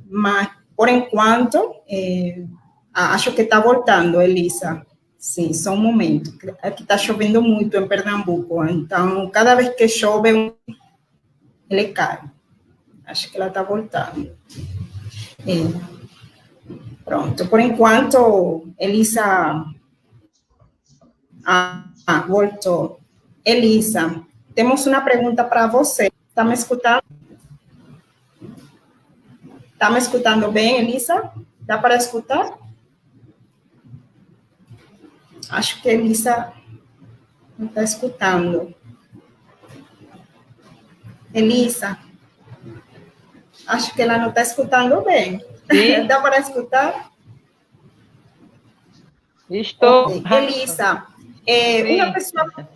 Mas, por enquanto, acho que está voltando, Elisa. Sim, só um momento. Aqui está chovendo muito em Pernambuco, então cada vez que chove, ele cai. Acho que ela está voltando. Pronto, por enquanto, Elisa Voltou. Elisa, temos uma pergunta para você. Está me escutando? Está me escutando bem, Elisa? Dá para escutar? Acho que a Elisa não está escutando. Elisa, acho que ela não está escutando bem. Sim. Dá para escutar? Estou. Okay. Elisa, uma pessoa...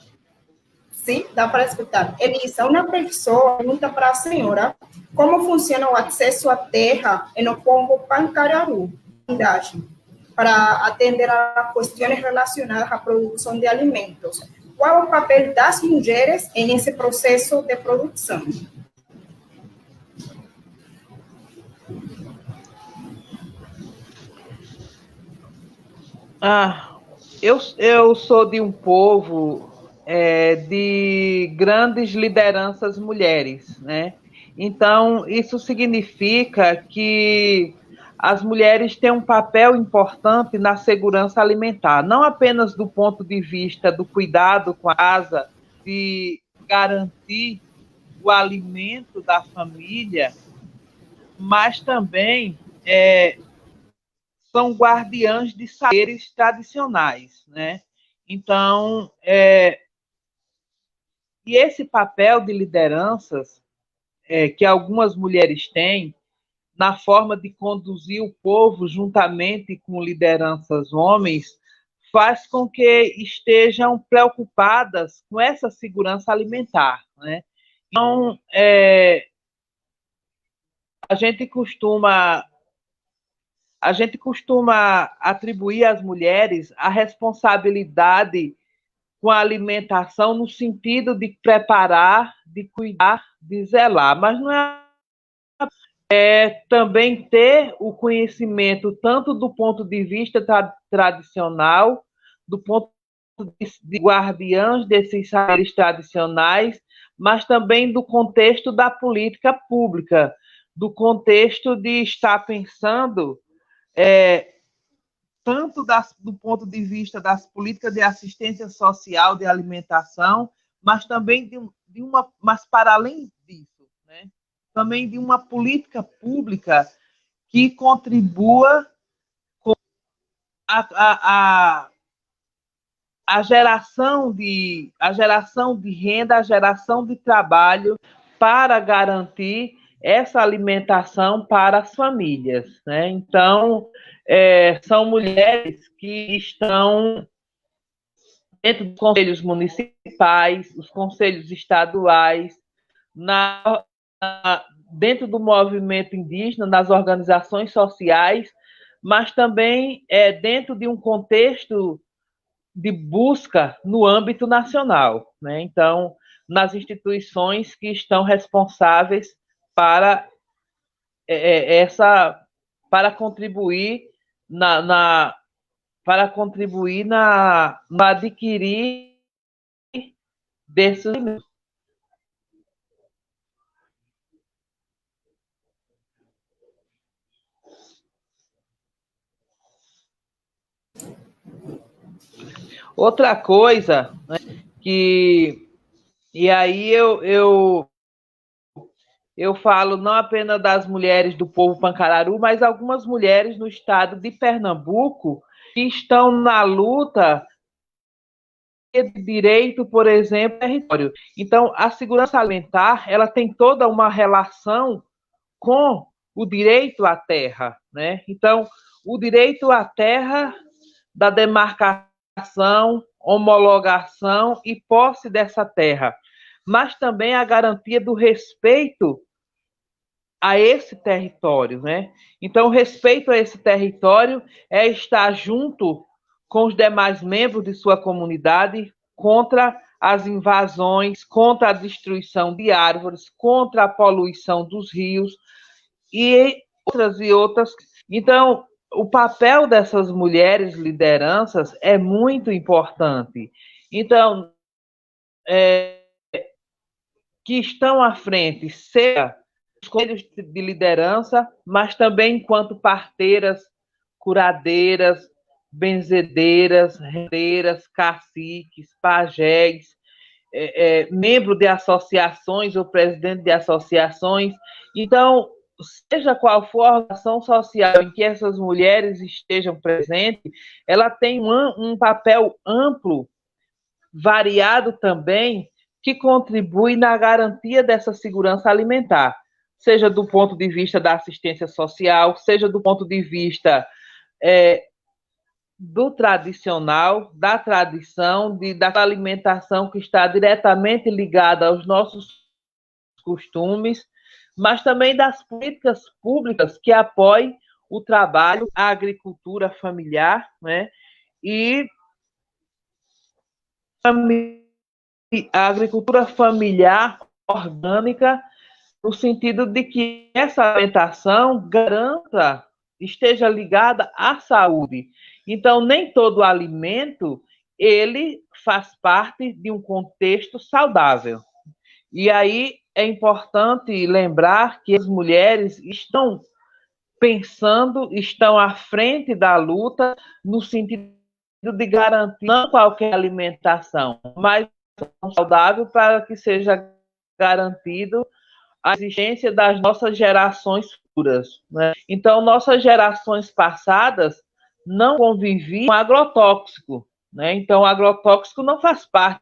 Sim, dá para escutar. Elisa, uma pessoa pergunta para a senhora como funciona o acesso à terra no povo Pancararu, para atender a questões relacionadas à produção de alimentos. Qual é o papel das mulheres nesse processo de produção? Eu sou de um povo de grandes lideranças mulheres, né? Então, isso significa que as mulheres têm um papel importante na segurança alimentar, não apenas do ponto de vista do cuidado com a casa, de garantir o alimento da família, mas também são guardiãs de saberes tradicionais, né? Então, e esse papel de lideranças que algumas mulheres têm na forma de conduzir o povo juntamente com lideranças homens faz com que estejam preocupadas com essa segurança alimentar, né? Então, a gente costuma atribuir às mulheres a responsabilidade com a alimentação no sentido de preparar, de cuidar, de zelar, mas não é também ter o conhecimento tanto do ponto de vista tradicional, do ponto de guardiãs desses saberes tradicionais, mas também do contexto da política pública, do contexto de estar pensando tanto do ponto de vista das políticas de assistência social, de alimentação, mas também mas para além disso, né? Também de uma política pública que contribua com a geração de renda, a geração de trabalho para garantir essa alimentação para as famílias, né? Então, são mulheres que estão dentro dos conselhos municipais, os conselhos estaduais, dentro do movimento indígena, nas organizações sociais, mas também dentro de um contexto de busca no âmbito nacional, né? Então, nas instituições que estão responsáveis para para contribuir no adquirir desses alimentos. Outra coisa, né, e aí eu falo não apenas das mulheres do povo Pancararu, mas algumas mulheres no estado de Pernambuco que estão na luta de direito, por exemplo, território. Então, a segurança alimentar, ela tem toda uma relação com o direito à terra, né? Então, o direito à terra da demarcação, homologação e posse dessa terra, mas também a garantia do respeito a esse território, né? Então, o respeito a esse território é estar junto com os demais membros de sua comunidade contra as invasões, contra a destruição de árvores, contra a poluição dos rios e outras. Então, o papel dessas mulheres lideranças é muito importante. Então, que estão à frente, seja os conselhos de liderança, mas também enquanto parteiras, curadeiras, benzedeiras, rendeiras, caciques, pajés, membro de associações ou presidente de associações. Então, seja qual for a organização social em que essas mulheres estejam presentes, ela tem um papel amplo, variado também, que contribui na garantia dessa segurança alimentar, seja do ponto de vista da assistência social, seja do ponto de vista do tradicional, da tradição, da alimentação que está diretamente ligada aos nossos costumes, mas também das políticas públicas que apoiem o trabalho, a agricultura familiar, né? E a agricultura familiar orgânica, no sentido de que essa alimentação garanta, esteja ligada à saúde. Então, nem todo alimento, ele faz parte de um contexto saudável. E aí é importante lembrar que as mulheres estão pensando, estão à frente da luta, no sentido de garantir não qualquer alimentação, mas saudável para que seja garantido a existência das nossas gerações futuras, né? Então, nossas gerações passadas não conviviam com agrotóxico, né? Então, o agrotóxico não faz parte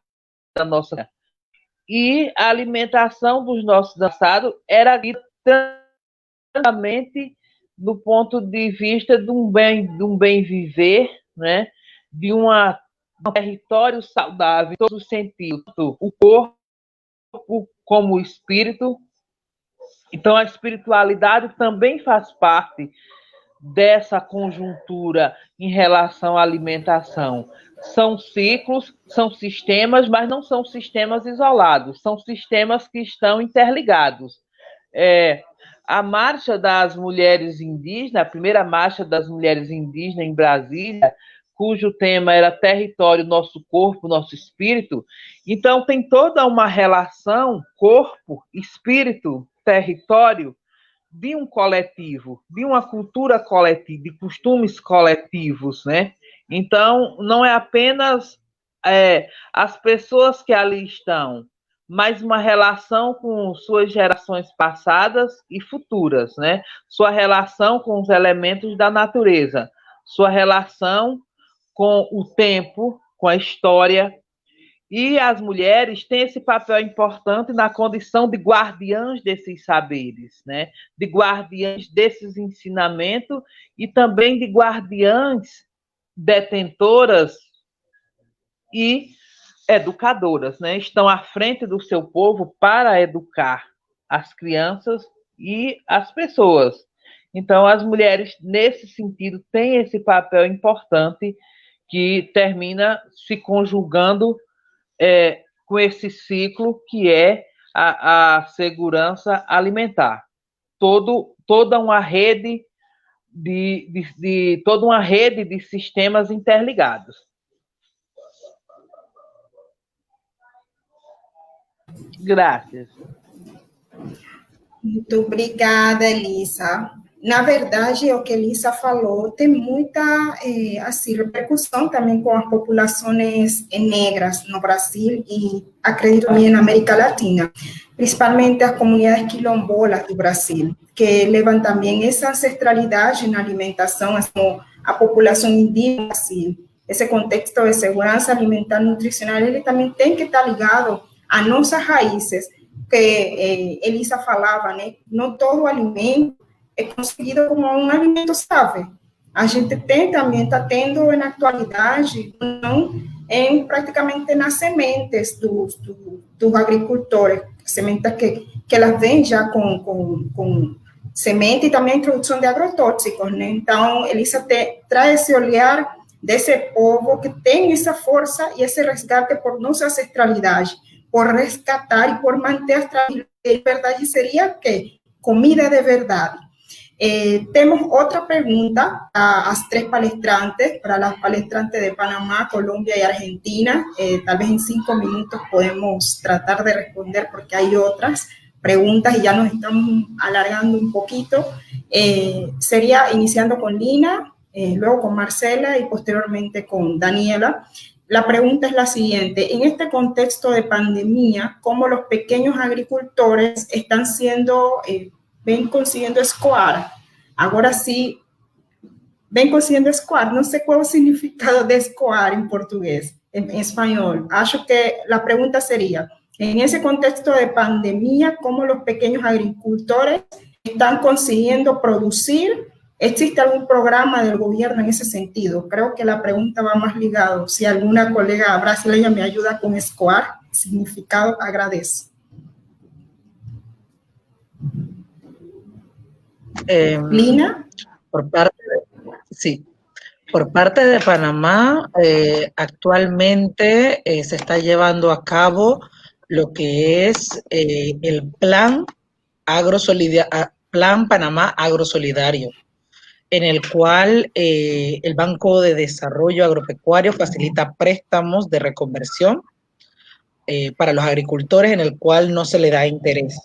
da nossa... E a alimentação dos nossos passados era totalmente do ponto de vista de um bem viver, né? De um território saudável, em todos os sentidos, o corpo como o espírito. Então, a espiritualidade também faz parte dessa conjuntura em relação à alimentação. São ciclos, são sistemas, mas não são sistemas isolados, são sistemas que estão interligados. A Marcha das Mulheres Indígenas, a primeira Marcha das Mulheres Indígenas em Brasília, cujo tema era território, nosso corpo, nosso espírito. Então, tem toda uma relação corpo, espírito, território, de um coletivo, de uma cultura coletiva, de costumes coletivos, né? Então, não é apenas as pessoas que ali estão, mas uma relação com suas gerações passadas e futuras, né? Sua relação com os elementos da natureza, sua relação com o tempo, com a história. E as mulheres têm esse papel importante na condição de guardiãs desses saberes, né? De guardiãs desses ensinamentos e também de guardiãs detentoras e educadoras, né? Estão à frente do seu povo para educar as crianças e as pessoas. Então, as mulheres, nesse sentido, têm esse papel importante que termina se conjugando com esse ciclo que é a segurança alimentar. Toda uma rede toda uma rede de sistemas interligados. Graças. Muito obrigada, Elisa. Na verdade, o que Elisa falou tem muita assim, repercussão também com as populações negras no Brasil e, acredito, também na América Latina, principalmente as comunidades quilombolas do Brasil, que levam também essa ancestralidade na alimentação, como a população indígena do Brasil. Esse contexto de segurança alimentar nutricional, ele também tem que estar ligado a nossas raízes, que Elisa falava, né? Não todo alimento é conseguido como um alimento saudável. A gente tem também, está tendo na atualidade, não, praticamente nas sementes dos agricultores, sementes que elas vêm já com semente e também a introdução de agrotóxicos, né? Então, Elisa traz esse olhar desse povo que tem essa força e esse resgate por nossa ancestralidade, por resgatar e por manter as tradições. De verdade seria que comida de verdade. Temos outra pergunta às três palestrantes, para as palestrantes de Panamá, Colômbia e Argentina. Talvez em 5 minutos podemos tratar de responder, porque hay otras preguntas y ya nos estamos alargando un poquito. Sería iniciando con Lina, luego con Marcela y posteriormente con Daniela. La pregunta es la siguiente: en este contexto de pandemia, ¿cómo los pequeños agricultores están ven consiguiendo escoar? Ahora sí, ven consiguiendo escoar. No sé cuál es el significado de escoar en portugués, en español. Acho que la pregunta sería, en ese contexto de pandemia, ¿cómo los pequeños agricultores están consiguiendo producir? ¿Existe algún programa del gobierno en ese sentido? Creo que la pregunta va más ligado. Si alguna colega brasileña me ayuda con escoar, significado, agradezco. Lina. Por parte de Panamá, actualmente se está llevando a cabo lo que es el Plan Panamá Agrosolidario, en el cual el Banco de Desarrollo Agropecuario facilita préstamos de reconversión para los agricultores, en el cual no se le da interés.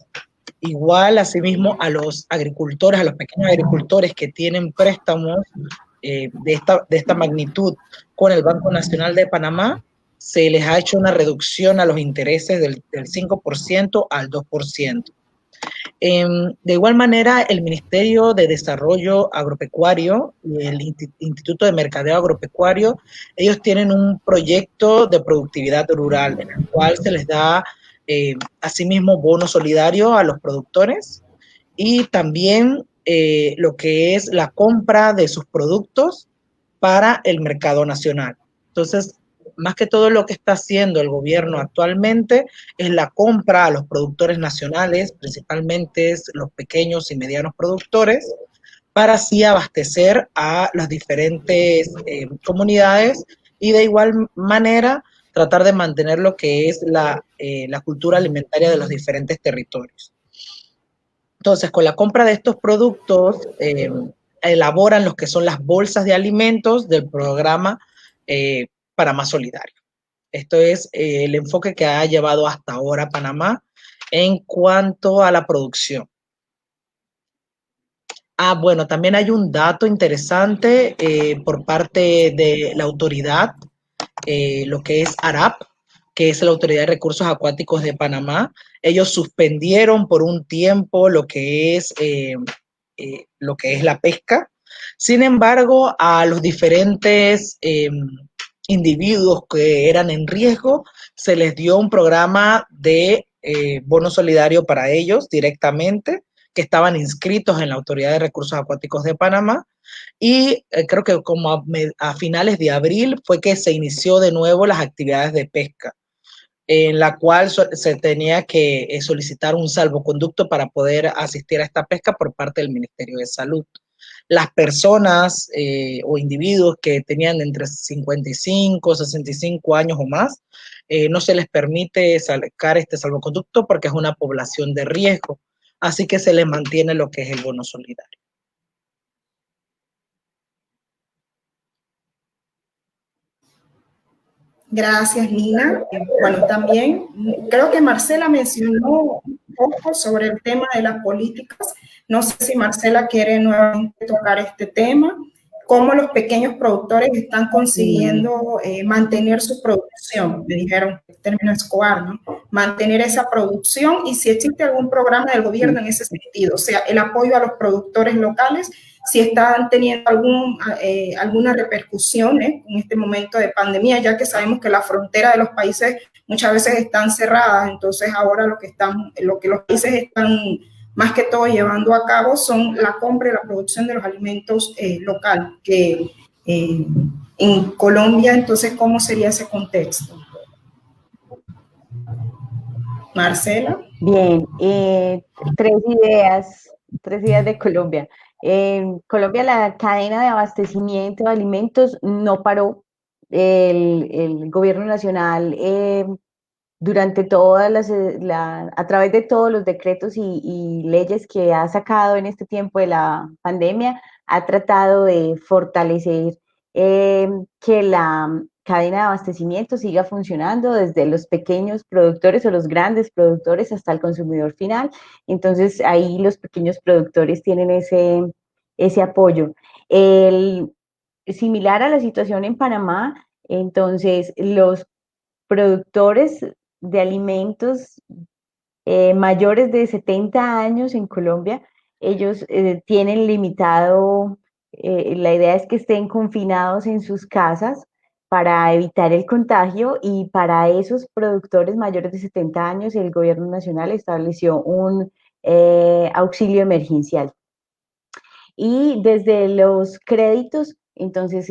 Igual, asimismo, a los agricultores, a los pequeños agricultores que tienen préstamos de esta magnitud con el Banco Nacional de Panamá, se les ha hecho una reducción a los intereses del 5% al 2%. De igual manera, el Ministerio de Desarrollo Agropecuario y el Instituto de Mercadeo Agropecuario, ellos tienen un proyecto de productividad rural en el cual se les da asimismo bono solidario a los productores y también lo que es la compra de sus productos para el mercado nacional. Entonces, más que todo lo que está haciendo el gobierno actualmente es la compra a los productores nacionales, principalmente los pequeños y medianos productores, para así abastecer a las diferentes comunidades y de igual manera tratar de mantener lo que es la cultura alimentaria de los diferentes territorios. Entonces, con la compra de estos productos, elaboran lo que son las bolsas de alimentos del programa Panamá Solidario. Esto es el enfoque que ha llevado hasta ahora Panamá en cuanto a la producción. Bueno, también hay un dato interesante por parte de la autoridad, lo que es ARAP, que es la Autoridad de Recursos Acuáticos de Panamá. Ellos suspendieron por un tiempo lo que es la pesca. Sin embargo, a los diferentes individuos que eran en riesgo, se les dio un programa de bono solidario para ellos directamente, que estaban inscritos en la Autoridad de Recursos Acuáticos de Panamá, y creo que como a finales de abril fue que se inició de nuevo las actividades de pesca, en la cual se tenía que solicitar un salvoconducto para poder asistir a esta pesca por parte del Ministerio de Salud. Las personas o individuos que tenían entre 55, 65 años o más, no se les permite sacar este salvoconducto porque es una población de riesgo, así que se les mantiene lo que es el bono solidario. Gracias, Nina. Bueno, también creo que Marcela mencionó un poco sobre el tema de las políticas. No sé si Marcela quiere nuevamente tocar este tema, cómo los pequeños productores están consiguiendo mantener su producción. Me dijeron el término escoar, ¿no? Mantener esa producción y si existe algún programa del gobierno en ese sentido, o sea, el apoyo a los productores locales, si están teniendo alguna repercusión en este momento de pandemia, ya que sabemos que las fronteras de los países muchas veces están cerradas, entonces ahora lo que los países están más que todo llevando a cabo son la compra y la producción de los alimentos local, que en Colombia, entonces, ¿cómo sería ese contexto? Marcela. Bien, tres ideas de Colombia. En Colombia la cadena de abastecimiento de alimentos no paró. El gobierno nacional durante a través de todos los decretos y leyes que ha sacado en este tiempo de la pandemia, ha tratado de fortalecer que la cadena de abastecimiento siga funcionando desde los pequeños productores o los grandes productores hasta el consumidor final. Entonces ahí los pequeños productores tienen ese apoyo. similar a la situación en Panamá. Entonces, los productores de alimentos mayores de 70 años en Colombia, ellos tienen limitado, la idea es que estén confinados en sus casas para evitar el contagio, y para esos productores mayores de 70 años el gobierno nacional estableció un auxilio emergencial. Y desde los créditos, entonces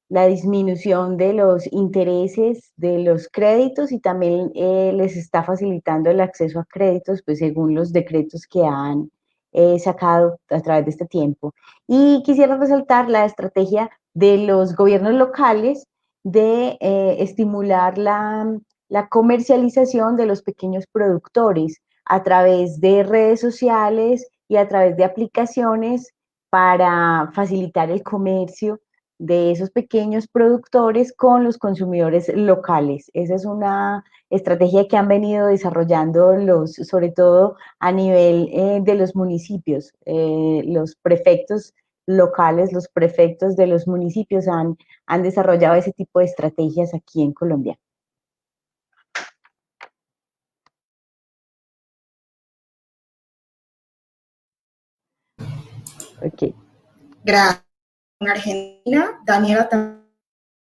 la disminución de los intereses de los créditos, y también les está facilitando el acceso a créditos, pues según los decretos que han sacado a través de este tiempo. Y quisiera resaltar la estrategia de los gobiernos locales de estimular la comercialización de los pequeños productores a través de redes sociales y a través de aplicaciones para facilitar el comercio de esos pequeños productores con los consumidores locales. Esa es una estrategia que han venido desarrollando sobre todo a nivel de los municipios. Los prefectos locales, los prefectos de los municipios han desarrollado ese tipo de estrategias aquí en Colombia. Ok. Gracias. En Argentina, Daniela también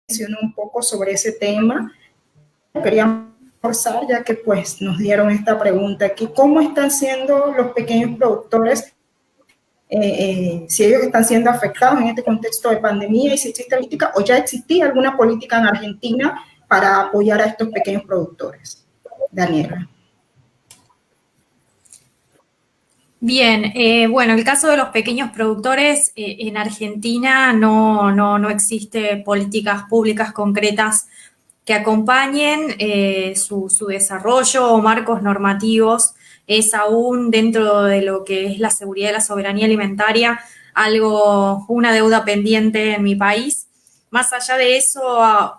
mencionó un poco sobre ese tema. Quería reforzar, ya que pues nos dieron esta pregunta aquí, ¿cómo están siendo los pequeños productores, si ellos están siendo afectados en este contexto de pandemia, y si existe política o ya existía alguna política en Argentina para apoyar a estos pequeños productores? Daniela. Bien, bueno, el caso de los pequeños productores, en Argentina no existe políticas públicas concretas que acompañen su desarrollo o marcos normativos. Es aún dentro de lo que es la seguridad y la soberanía alimentaria una deuda pendiente en mi país. Más allá de eso,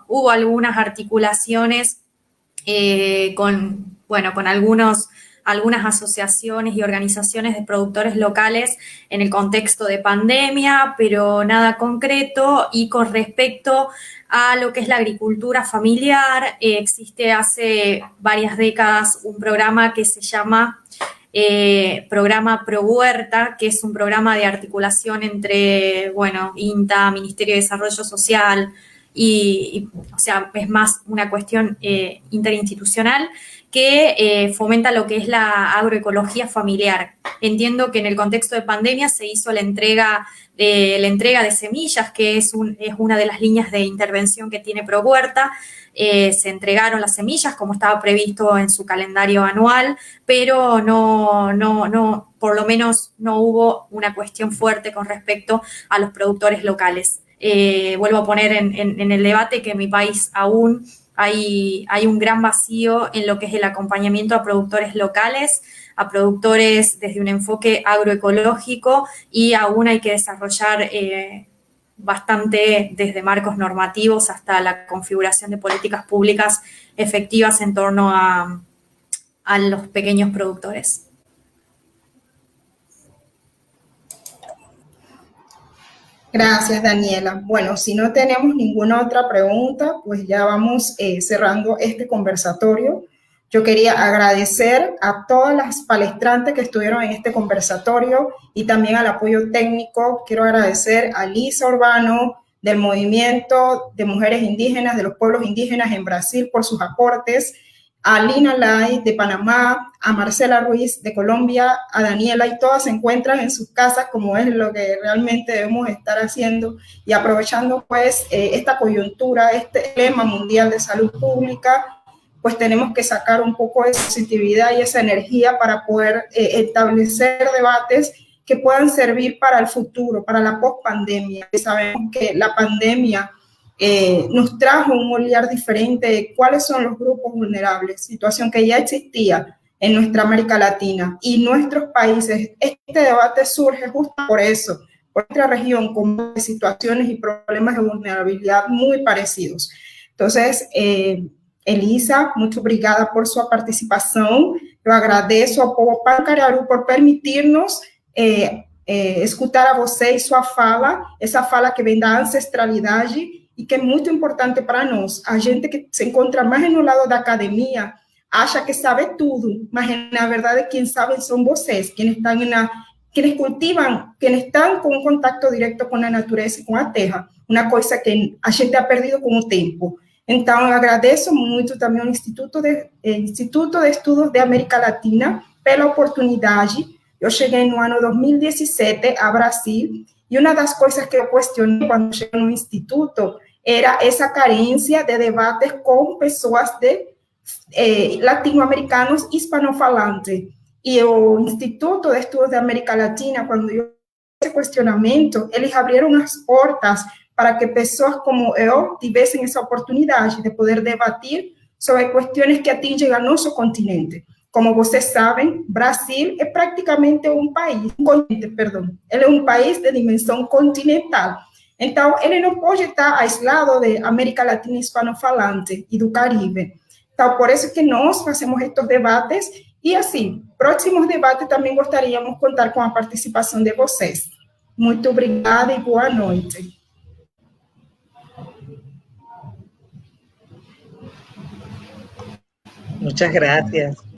hubo algunas articulaciones con algunas asociaciones y organizaciones de productores locales en el contexto de pandemia, pero nada concreto. Y con respecto a lo que es la agricultura familiar, existe hace varias décadas un programa que se llama Programa Pro Huerta, que es un programa de articulación entre, INTA, Ministerio de Desarrollo Social, o sea, es más una cuestión interinstitucional que fomenta lo que es la agroecología familiar. Entiendo que en el contexto de pandemia se hizo la entrega de semillas, que es una de las líneas de intervención que tiene Pro Huerta. Se entregaron las semillas como estaba previsto en su calendario anual, pero por lo menos no hubo una cuestión fuerte con respecto a los productores locales. Vuelvo a poner en el debate que en mi país aún hay un gran vacío en lo que es el acompañamiento a productores locales, a productores desde un enfoque agroecológico, y aún hay que desarrollar bastante desde marcos normativos hasta la configuración de políticas públicas efectivas en torno a los pequeños productores. Gracias, Daniela. Bueno, si no tenemos ninguna otra pregunta, pues ya vamos cerrando este conversatorio. Yo quería agradecer a todas las palestrantes que estuvieron en este conversatorio y también al apoyo técnico. Quiero agradecer a Lisa Urbano del Movimiento de Mujeres Indígenas, de los Pueblos Indígenas en Brasil, por sus aportes, a Lina Lai de Panamá, a Marcela Ruiz de Colombia, a Daniela, y todas se encuentran en sus casas, como es lo que realmente debemos estar haciendo, y aprovechando pues esta coyuntura, este lema mundial de salud pública, pues tenemos que sacar un poco de positividad y esa energía para poder establecer debates que puedan servir para el futuro, para la post-pandemia. Sabemos que la pandemia nos trajo un olear diferente de cuáles son los grupos vulnerables, situación que ya existía en nuestra América Latina y nuestros países. Este debate surge justo por eso, por nuestra región con situaciones y problemas de vulnerabilidad muy parecidos. Entonces, Elisa, muito obrigada por sua participação. Eu agradeço ao povo Paracararu por permitir-nos escutar a você e sua fala, essa fala que vem da ancestralidade e que é muito importante para nós. A gente que se encontra mais no lado da academia acha que sabe tudo, mas na verdade quem sabe são vocês, quienes cultivam, quienes estão com um contato direto com a natureza e com a terra, uma coisa que a gente ha perdido com o tempo. Então, eu agradeço muito também ao Instituto de Estudos de América Latina pela oportunidade. Eu cheguei no ano 2017 a Brasil, e uma das coisas que eu questionei quando cheguei no Instituto era essa carência de debates com pessoas latino-americanos hispanofalantes. E o Instituto de Estudos de América Latina, quando eu fiz esse questionamento, eles abriram as portas para que pessoas como eu tivessem essa oportunidade de poder debater sobre questões que atingem a nosso continente. Como vocês sabem, Brasil é praticamente um ele é um país de dimensão continental. Então, ele não pode estar aislado da América Latina hispano-falante e do Caribe. Então, por isso que nós fazemos estes debates e, assim, próximos debates também gostaríamos de contar com a participação de vocês. Muito obrigada e boa noite. Muchas gracias.